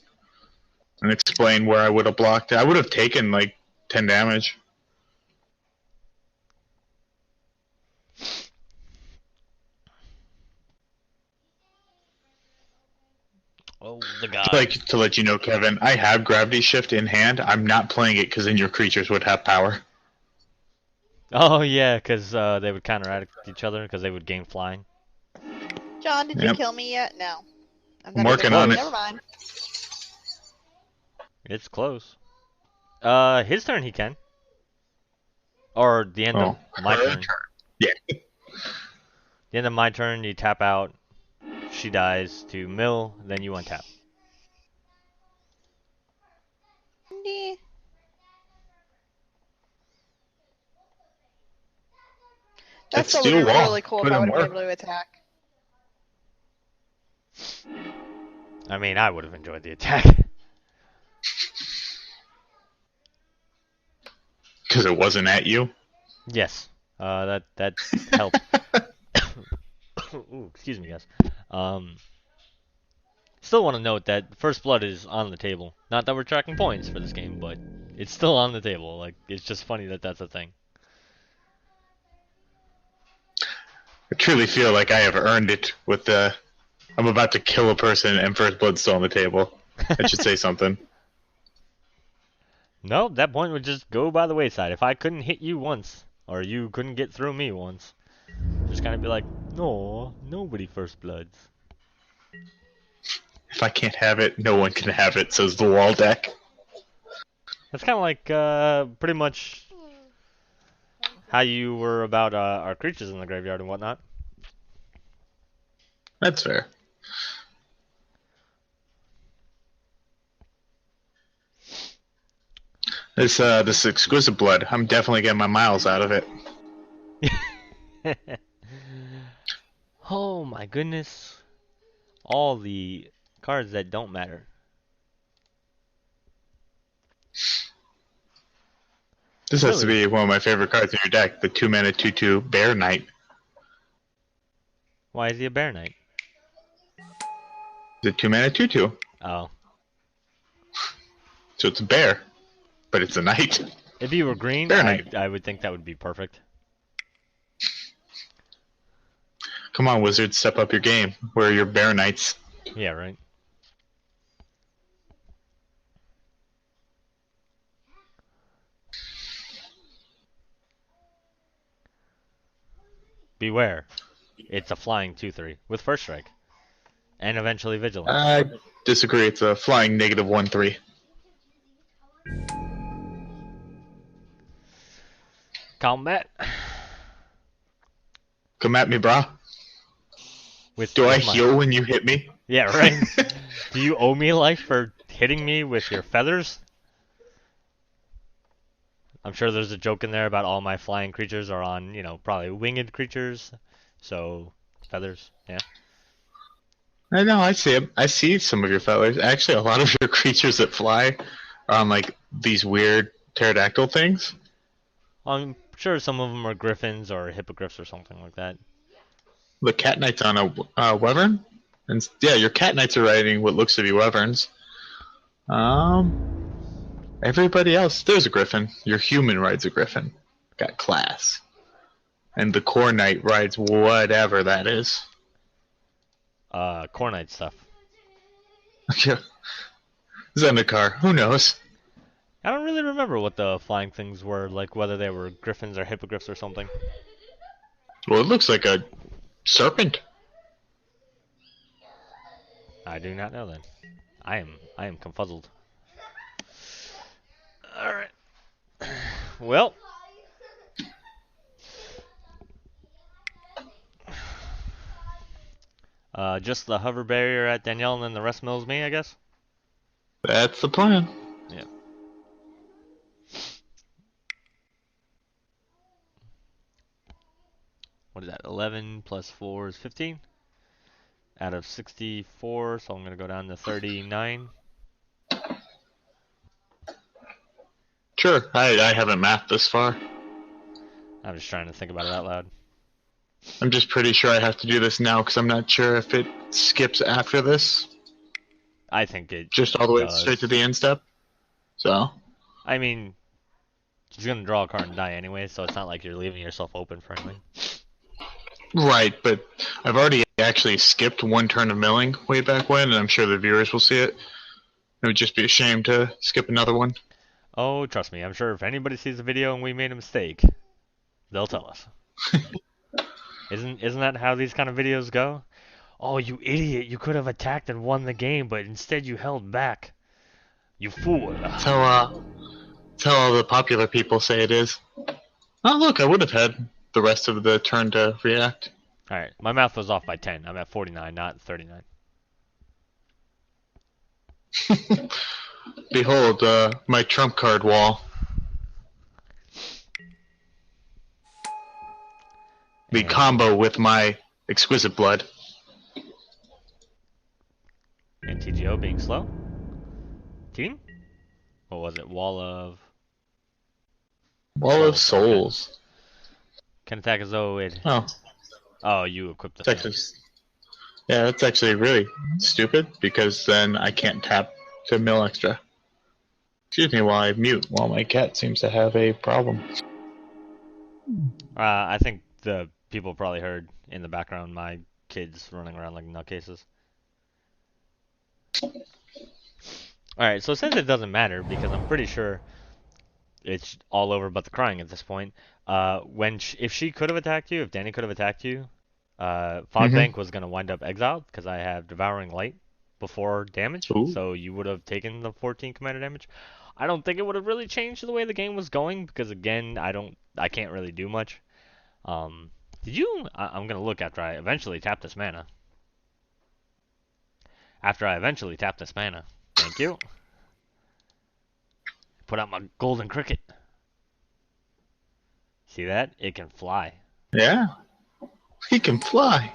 And explain where I would have blocked it. I would have taken like 10 damage. Oh, the guy. Like to let you know, Kevin, I have Gravity Shift in hand. I'm not playing it because then your creatures would have power. Oh yeah, because they would counteract each other because they would gain flying. John, did you Yep. kill me yet? No. I'm working on it. Never mind. It's close. His turn he can. Or the end of my her turn. Yeah. The end of my turn, you tap out. She dies to mill, then you untap. Yeah. That That's still would be steel wall. really cool if Put I in would have work. been able to attack. I mean, I would have enjoyed the attack. Because it wasn't at you. Yes. That helped. Ooh, excuse me, guys. Still want to note that First Blood is on the table. Not that we're tracking points for this game, but it's still on the table. Like, it's just funny that that's a thing. I truly feel like I have earned it with the... I'm about to kill a person and First Blood's still on the table. I should say something. No, that point would just go by the wayside. If I couldn't hit you once, or you couldn't get through me once, just kind of be like, no, nobody First Bloods. If I can't have it, no one can have it, says the wall deck. That's kind of like pretty much how you were about our creatures in the graveyard and whatnot. That's fair. This exquisite blood, I'm definitely getting my miles out of it. Oh my goodness. All the cards that don't matter. This has to be one of my favorite cards in your deck, the 2-mana 2/2 Bear Knight. Why is he a Bear Knight? The 2-mana 2/2. Oh. So it's a bear, but it's a knight. If he were green, Bear Knight. I would think that would be perfect. Come on, Wizards, step up your game. Where are your Bear Knights? Yeah, right. Beware. It's a flying 2/3 with first strike. And eventually vigilance. I disagree. It's a flying negative 1/3. Combat. Come at me, brah. With Do I with my- heal when you hit me? Yeah, right. Do you owe me life for hitting me with your feathers. I'm sure there's a joke in there about all my flying creatures are on, probably winged creatures. So, feathers, yeah. I know, I see it. I see some of your feathers. Actually, a lot of your creatures that fly are on like these weird pterodactyl things. I'm sure some of them are griffins or hippogriffs or something like that. The cat knight's on a wyvern, and yeah, your cat knights are riding what looks to be wyverns. Everybody else, there's a griffin. Your human rides a griffin. Got class. And the core knight rides whatever that is. Core Knight stuff. Zendikar, who knows? I don't really remember what the flying things were, like whether they were griffins or hippogriffs or something. Well, it looks like a serpent. I do not know then. I am confuzzled. Alright. Well. Just the hover barrier at Danielle and then the rest mills me, I guess? That's the plan. Yeah. What is that? 11 plus 4 is 15. Out of 64, so I'm going to go down to 39. Sure, I haven't mathed this far. I'm just trying to think about it out loud. I'm just pretty sure I have to do this now because I'm not sure if it skips after this. I think it just all the way does. straight to the end step. So. I mean, she's gonna draw a card and die anyway, so it's not like you're leaving yourself open for anything. Right, but I've already actually skipped one turn of milling way back when, and I'm sure the viewers will see it. It would just be a shame to skip another one. Oh, trust me, I'm sure if anybody sees the video and we made a mistake, they'll tell us. Isn't that how these kind of videos go? Oh, you idiot, you could have attacked and won the game, but instead you held back. You fool. Tell all the popular people say it is. Oh, look, I would have had the rest of the turn to react. Alright, my math was off by 10. I'm at 49, not 39. Behold, my trump card wall. The combo with my exquisite blood. MTGO being slow? Team? What was it? Wall of Souls. Can attack as though it... Oh, you equipped the thing. Yeah, that's actually really stupid, because then I can't tap to mill extra. Excuse me while I mute, while my cat seems to have a problem. I think the people probably heard in the background my kids running around like nutcases. Alright, so since it doesn't matter, because I'm pretty sure it's all over but the crying at this point, if she could have attacked you, if Danny could have attacked you, Fogbank was going to wind up exiled, because I have Devouring Light before damage, so you would have taken the 14 commander damage. I don't think it would have really changed the way the game was going, because again, I can't really do much. I'm going to look after I eventually tap this mana. Thank you. Put out my golden cricket. See that? It can fly. Yeah. He can fly.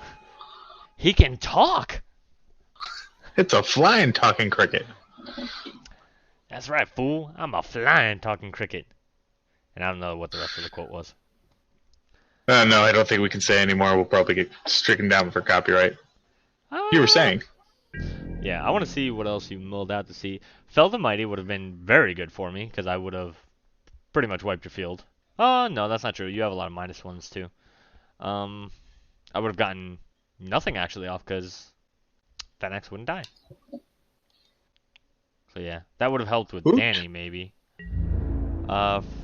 He can talk. It's a flying talking cricket. That's right, fool. I'm a flying talking cricket. And I don't know what the rest of the quote was. No, I don't think we can say anymore. We'll probably get stricken down for copyright. You were saying. Yeah, I want to see what else you milled out to see. Fell the Mighty would have been very good for me, because I would have pretty much wiped your field. Oh, no, that's not true. You have a lot of -1s, too. I would have gotten nothing, actually, off, because Phenax wouldn't die. So, yeah, that would have helped with Danny, maybe.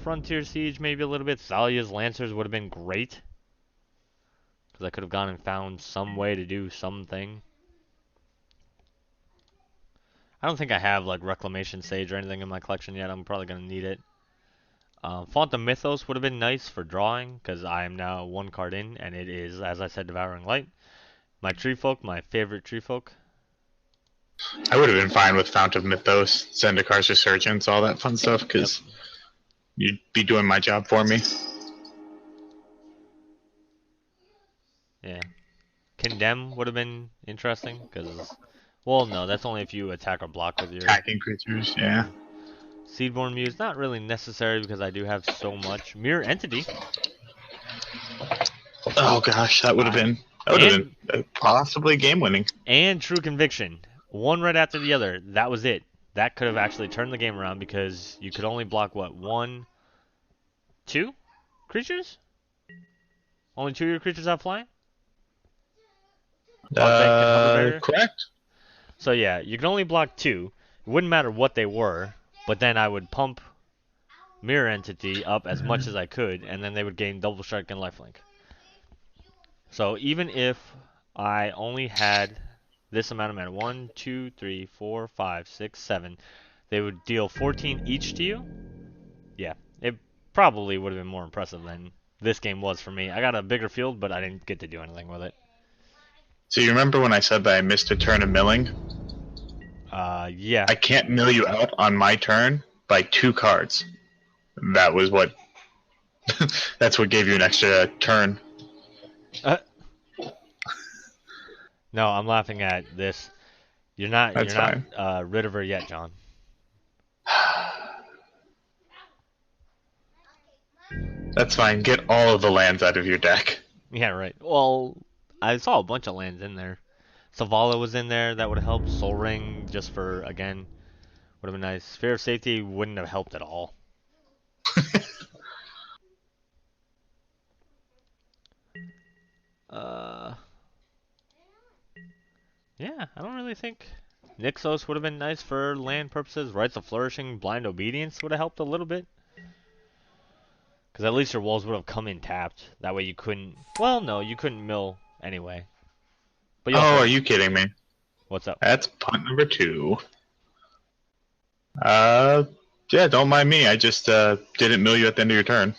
Frontier Siege, maybe a little bit. Thalia's Lancers would have been great. Because I could have gone and found some way to do something. I don't think I have like Reclamation Sage or anything in my collection yet. I'm probably going to need it. Font of Mythos would have been nice for drawing, because I am now one card in, and it is, as I said, Devouring Light. My Tree Folk, my favorite Tree Folk. I would have been fine with Fount of Mythos, Zendikar Resurgence, all that fun stuff, because you'd be doing my job for me. Yeah. Condemn would have been interesting, because... Well, no, that's only if you attack or block with your... Attacking creatures, yeah. Seedborn Muse, not really necessary because I do have so much. Mirror Entity. Oh gosh, that would have been possibly game-winning. And True Conviction. One right after the other. That was it. That could have actually turned the game around because you could only block, what, 1, 2 creatures? Only 2 of your creatures have flying? Correct. So yeah, you can only block 2. It wouldn't matter what they were, but then I would pump Mirror Entity up as much as I could, and then they would gain Double Strike and Lifelink. So even if I only had this amount of mana, 1, 2, 3, 4, 5, 6, 7, they would deal 14 each to you. Yeah, it probably would have been more impressive than this game was for me. I got a bigger field, but I didn't get to do anything with it. So you remember when I said that I missed a turn of milling? Yeah. I can't mill you out on my turn by 2 cards. That was what... That's what gave you an extra turn. No, I'm laughing at this. You're not rid of her yet, John. That's fine. Get all of the lands out of your deck. Yeah, right. Well, I saw a bunch of lands in there. Savala was in there. That would have helped. Soul Ring, just for, again, would have been nice. Sphere of Safety wouldn't have helped at all. Yeah, I don't really think Nixos would have been nice for land purposes. Rites of Flourishing, Blind Obedience would have helped a little bit. Because at least your walls would have come in tapped. That way you couldn't... Well, no, you couldn't mill anyway. But are you kidding me? What's up? That's punt number 2. Yeah, don't mind me. I just didn't mill you at the end of your turn.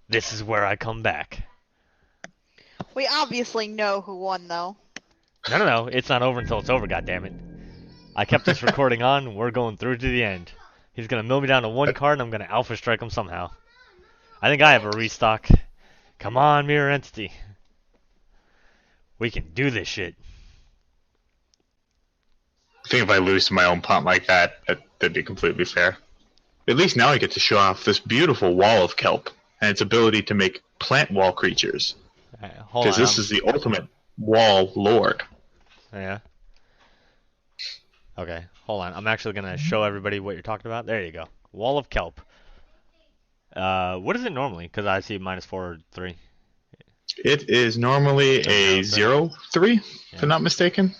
This is where I come back. We obviously know who won, though. No. It's not over until it's over, goddammit. I kept this recording on. We're going through to the end. He's going to mill me down to 1 card, and I'm going to Alpha Strike him somehow. I think I have a restock. Come on, Mirror Entity. We can do this shit. I think if I lose to my own punt like that, that'd be completely fair. At least now I get to show off this beautiful wall of kelp and its ability to make plant wall creatures. Because this is the ultimate wall lord. Yeah. Okay, hold on. I'm actually going to show everybody what you're talking about. There you go. Wall of Kelp. What is it normally? Because I see -4 or 3. It is normally a 0/3, if I'm not mistaken.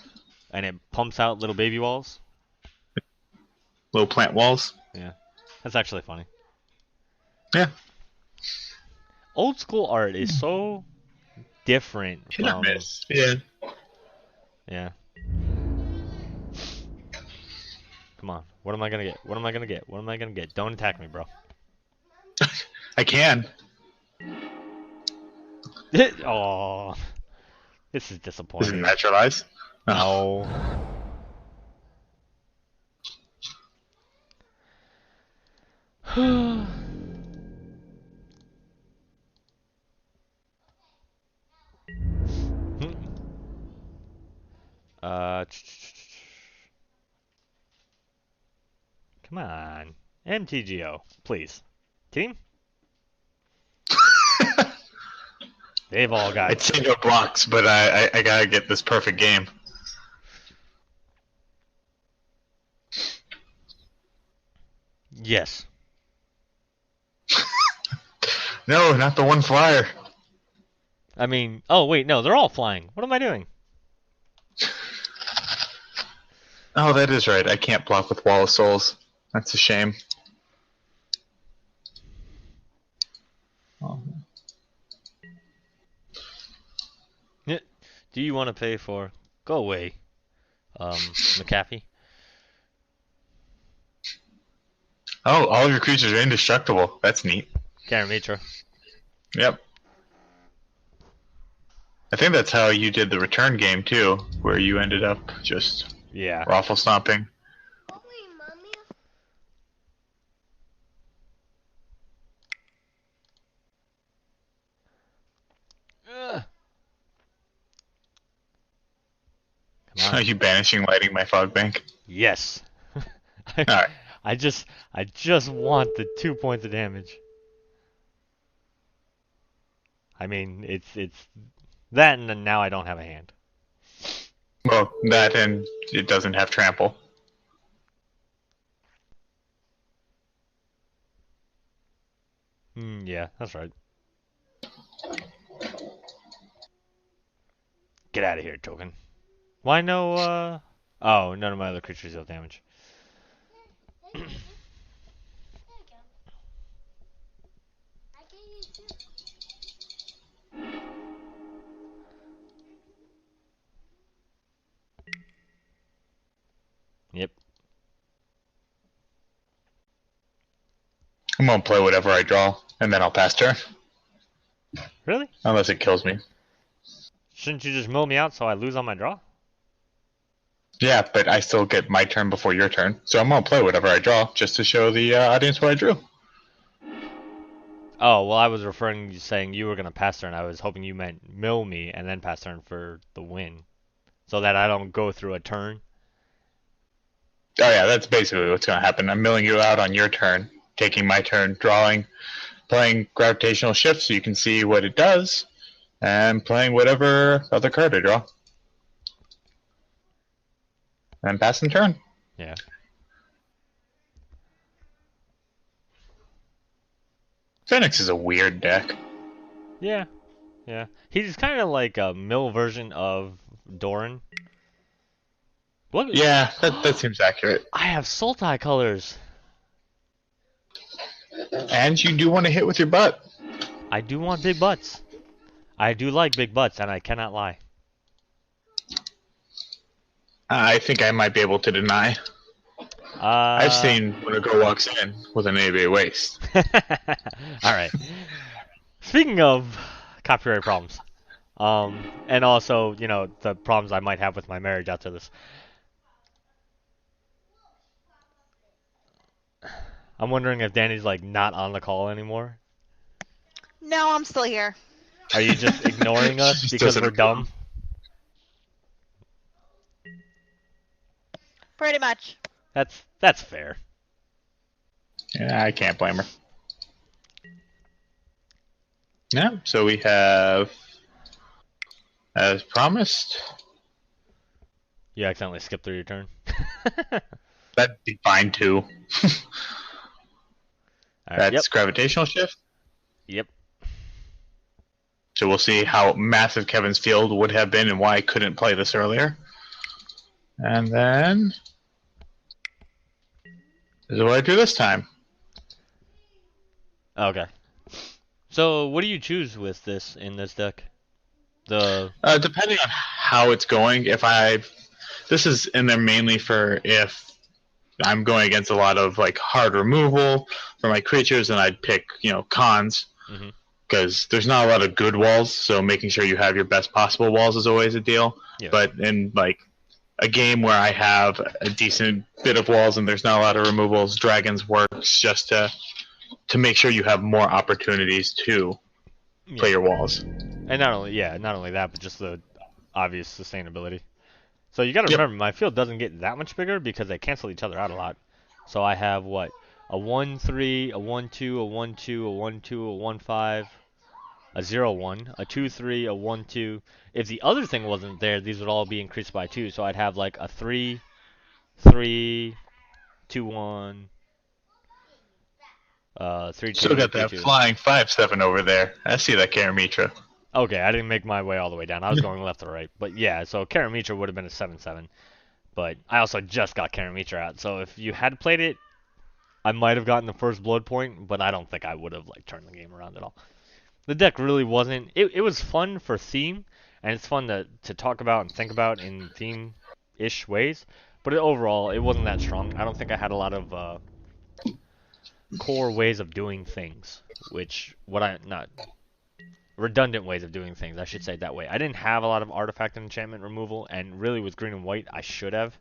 And it pumps out little baby walls? Little plant walls. Yeah. That's actually funny. Yeah. Old school art is so different from... Yeah. Yeah. Come on. What am I gonna get? What am I gonna get? What am I gonna get? Don't attack me, bro. I can. Oh. This is disappointing. Is it naturalize? No. Come on. MTGO, please. Team? They've all got... I'd say no blocks, but I gotta get this perfect game. Yes. No, not the one flyer. I mean... Oh, wait, no, they're all flying. What am I doing? Oh, that is right. I can't block with Wall of Souls. That's a shame. Oh. Yeah. Do you want to pay for... Go away, McAfee. Oh, all of your creatures are indestructible. That's neat. Karametra. Yep. I think that's how you did the return game too, where you ended up just Yeah. raffle stomping. Ugh. Come Are on. you banishing lighting my fog bank? Yes. Alright. I just want the 2 points of damage. I mean, it's that, and then now I don't have a hand. Well, that and it doesn't have trample. Yeah, that's right. Get out of here, token. Why no, oh, none of my other creatures deal damage. Yep. I'm gonna play whatever I draw, and then I'll pass turn. Really? Unless it kills me. Shouldn't you just mill me out so I lose on my draw? Yeah, but I still get my turn before your turn, so I'm gonna play whatever I draw, just to show the audience what I drew. Oh, well, I was referring to saying you were gonna pass turn. I was hoping you meant mill me and then pass turn for the win, so that I don't go through a turn. Oh yeah, that's basically what's gonna happen. I'm milling you out on your turn, taking my turn, drawing, playing Gravitational Shift so you can see what it does, and playing whatever other card I draw. And passing turn. Yeah. Phenax is a weird deck. Yeah. Yeah. He's kind of like a mill version of Doran. What? Yeah, that seems accurate. I have Sultai colors. And you do want to hit with your butt. I do want big butts. I do like big butts, and I cannot lie. I think I might be able to deny. I've seen when a girl walks in with an ABA waist. Alright. Speaking of copyright problems, and also, you know, the problems I might have with my marriage after this. I'm wondering if Danny's, like, not on the call anymore. No, I'm still here. Are you just ignoring us Just because doesn't we're dumb? Pretty much. That's fair. Yeah, I can't blame her. Yeah, so we have, as promised, You accidentally skipped through your turn. that'd be fine too. Alright, That's Gravitational Shift. Yep. So we'll see how massive Kevin's field would have been and why I couldn't play this earlier. And then, this is what I do this time. Okay. So, what do you choose with this in this deck? Depending on how it's going, this is in there mainly for if I'm going against a lot of like hard removal for my creatures, and I'd pick cons because there's not a lot of good walls, so making sure you have your best possible walls is always a deal. Yeah. But in like a game where I have a decent bit of walls and there's not a lot of removals, Dragons works just to make sure you have more opportunities to play your walls. And not only that, but just the obvious sustainability. So you got to remember, my field doesn't get that much bigger because they cancel each other out a lot. So I have what? A 1-3, a 1-2, a 1-2, a 1-2, a 1-5, a 0-1, a 2-3, a 1-2. If the other thing wasn't there, these would all be increased by 2. So I'd have like a 3, 3, 2-1, 3-2. Still got that 3-2. flying 5/7 over there. I see that Karametra. Okay, I didn't make my way all the way down. I was going left to right. But yeah, so Karametra would have been a 7-7. But I also just got Karametra out. So if you had played it, I might have gotten the first blood point, but I don't think I would have like turned the game around at all. The deck really wasn't. It was fun for theme, and it's fun to talk about and think about in theme-ish ways. But overall, it wasn't that strong. I don't think I had a lot of core ways of doing things, which redundant ways of doing things. I should say it that way. I didn't have a lot of artifact and enchantment removal, and really with green and white, I should have.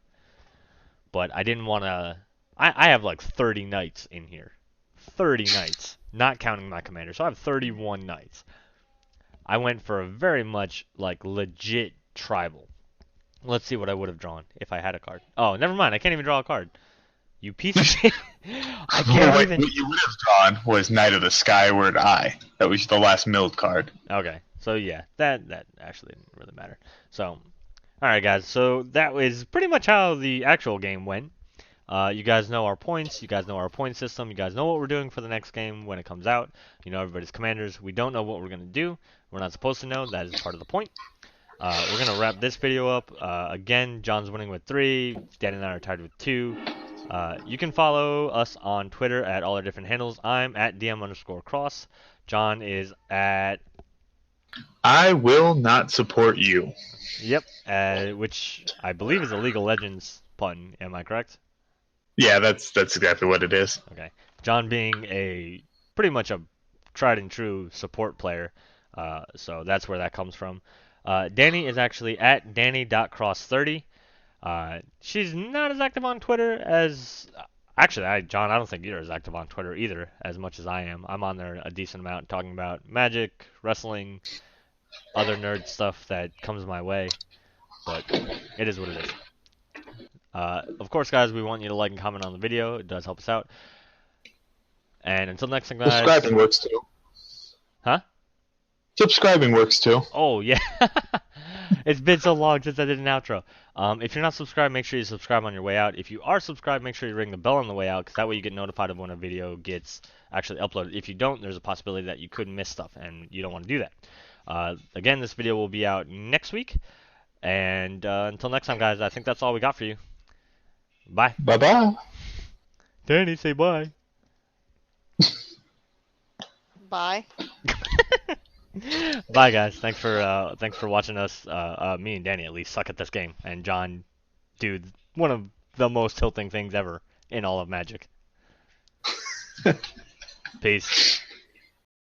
But I didn't want to. I have like 30 knights in here. 30 knights, not counting my commander. So I have 31 knights. I went for a very much like legit tribal. Let's see what I would have drawn if I had a card. Oh, never mind. I can't even draw a card. You piece of shit. I can't even. What you would have drawn was Knight of the Skyward Eye. That was the last milled card. Okay, so yeah, that actually didn't really matter. So, all right, guys. So that was pretty much how the actual game went. You guys know our points. You guys know our point system. You guys know what we're doing for the next game when it comes out. You know everybody's commanders. We don't know what we're gonna do. We're not supposed to know. That is part of the point. We're gonna wrap this video up. Again, John's winning with 3. Dan and I are tied with 2. You can follow us on Twitter at all our different handles. I'm at DM_cross. John is at. I will not support you. Yep, which I believe is a League of Legends pun. Am I correct? Yeah, that's exactly what it is. Okay. John being pretty much a tried and true support player, so that's where that comes from. Danny is actually at danny.cross30. She's not as active on Twitter as. Actually, John, I don't think you're as active on Twitter either as much as I am. I'm on there a decent amount talking about Magic, wrestling, other nerd stuff that comes my way. But it is what it is. Of course, guys, we want you to like and comment on the video. It does help us out. And until next time, guys. Subscribing works too. Huh? Subscribing works too. Oh, yeah. It's been so long since I did an outro. If you're not subscribed, make sure you subscribe on your way out. If you are subscribed, make sure you ring the bell on the way out, because that way you get notified of when a video gets actually uploaded. If you don't, there's a possibility that you could miss stuff, and you don't want to do that. Again, this video will be out next week. And until next time, guys, I think that's all we got for you. Bye. Bye-bye. Danny, say bye. Bye. Bye, guys. Thanks for watching us. Me and Danny at least suck at this game, and John, dude, one of the most tilting things ever in all of Magic. Peace.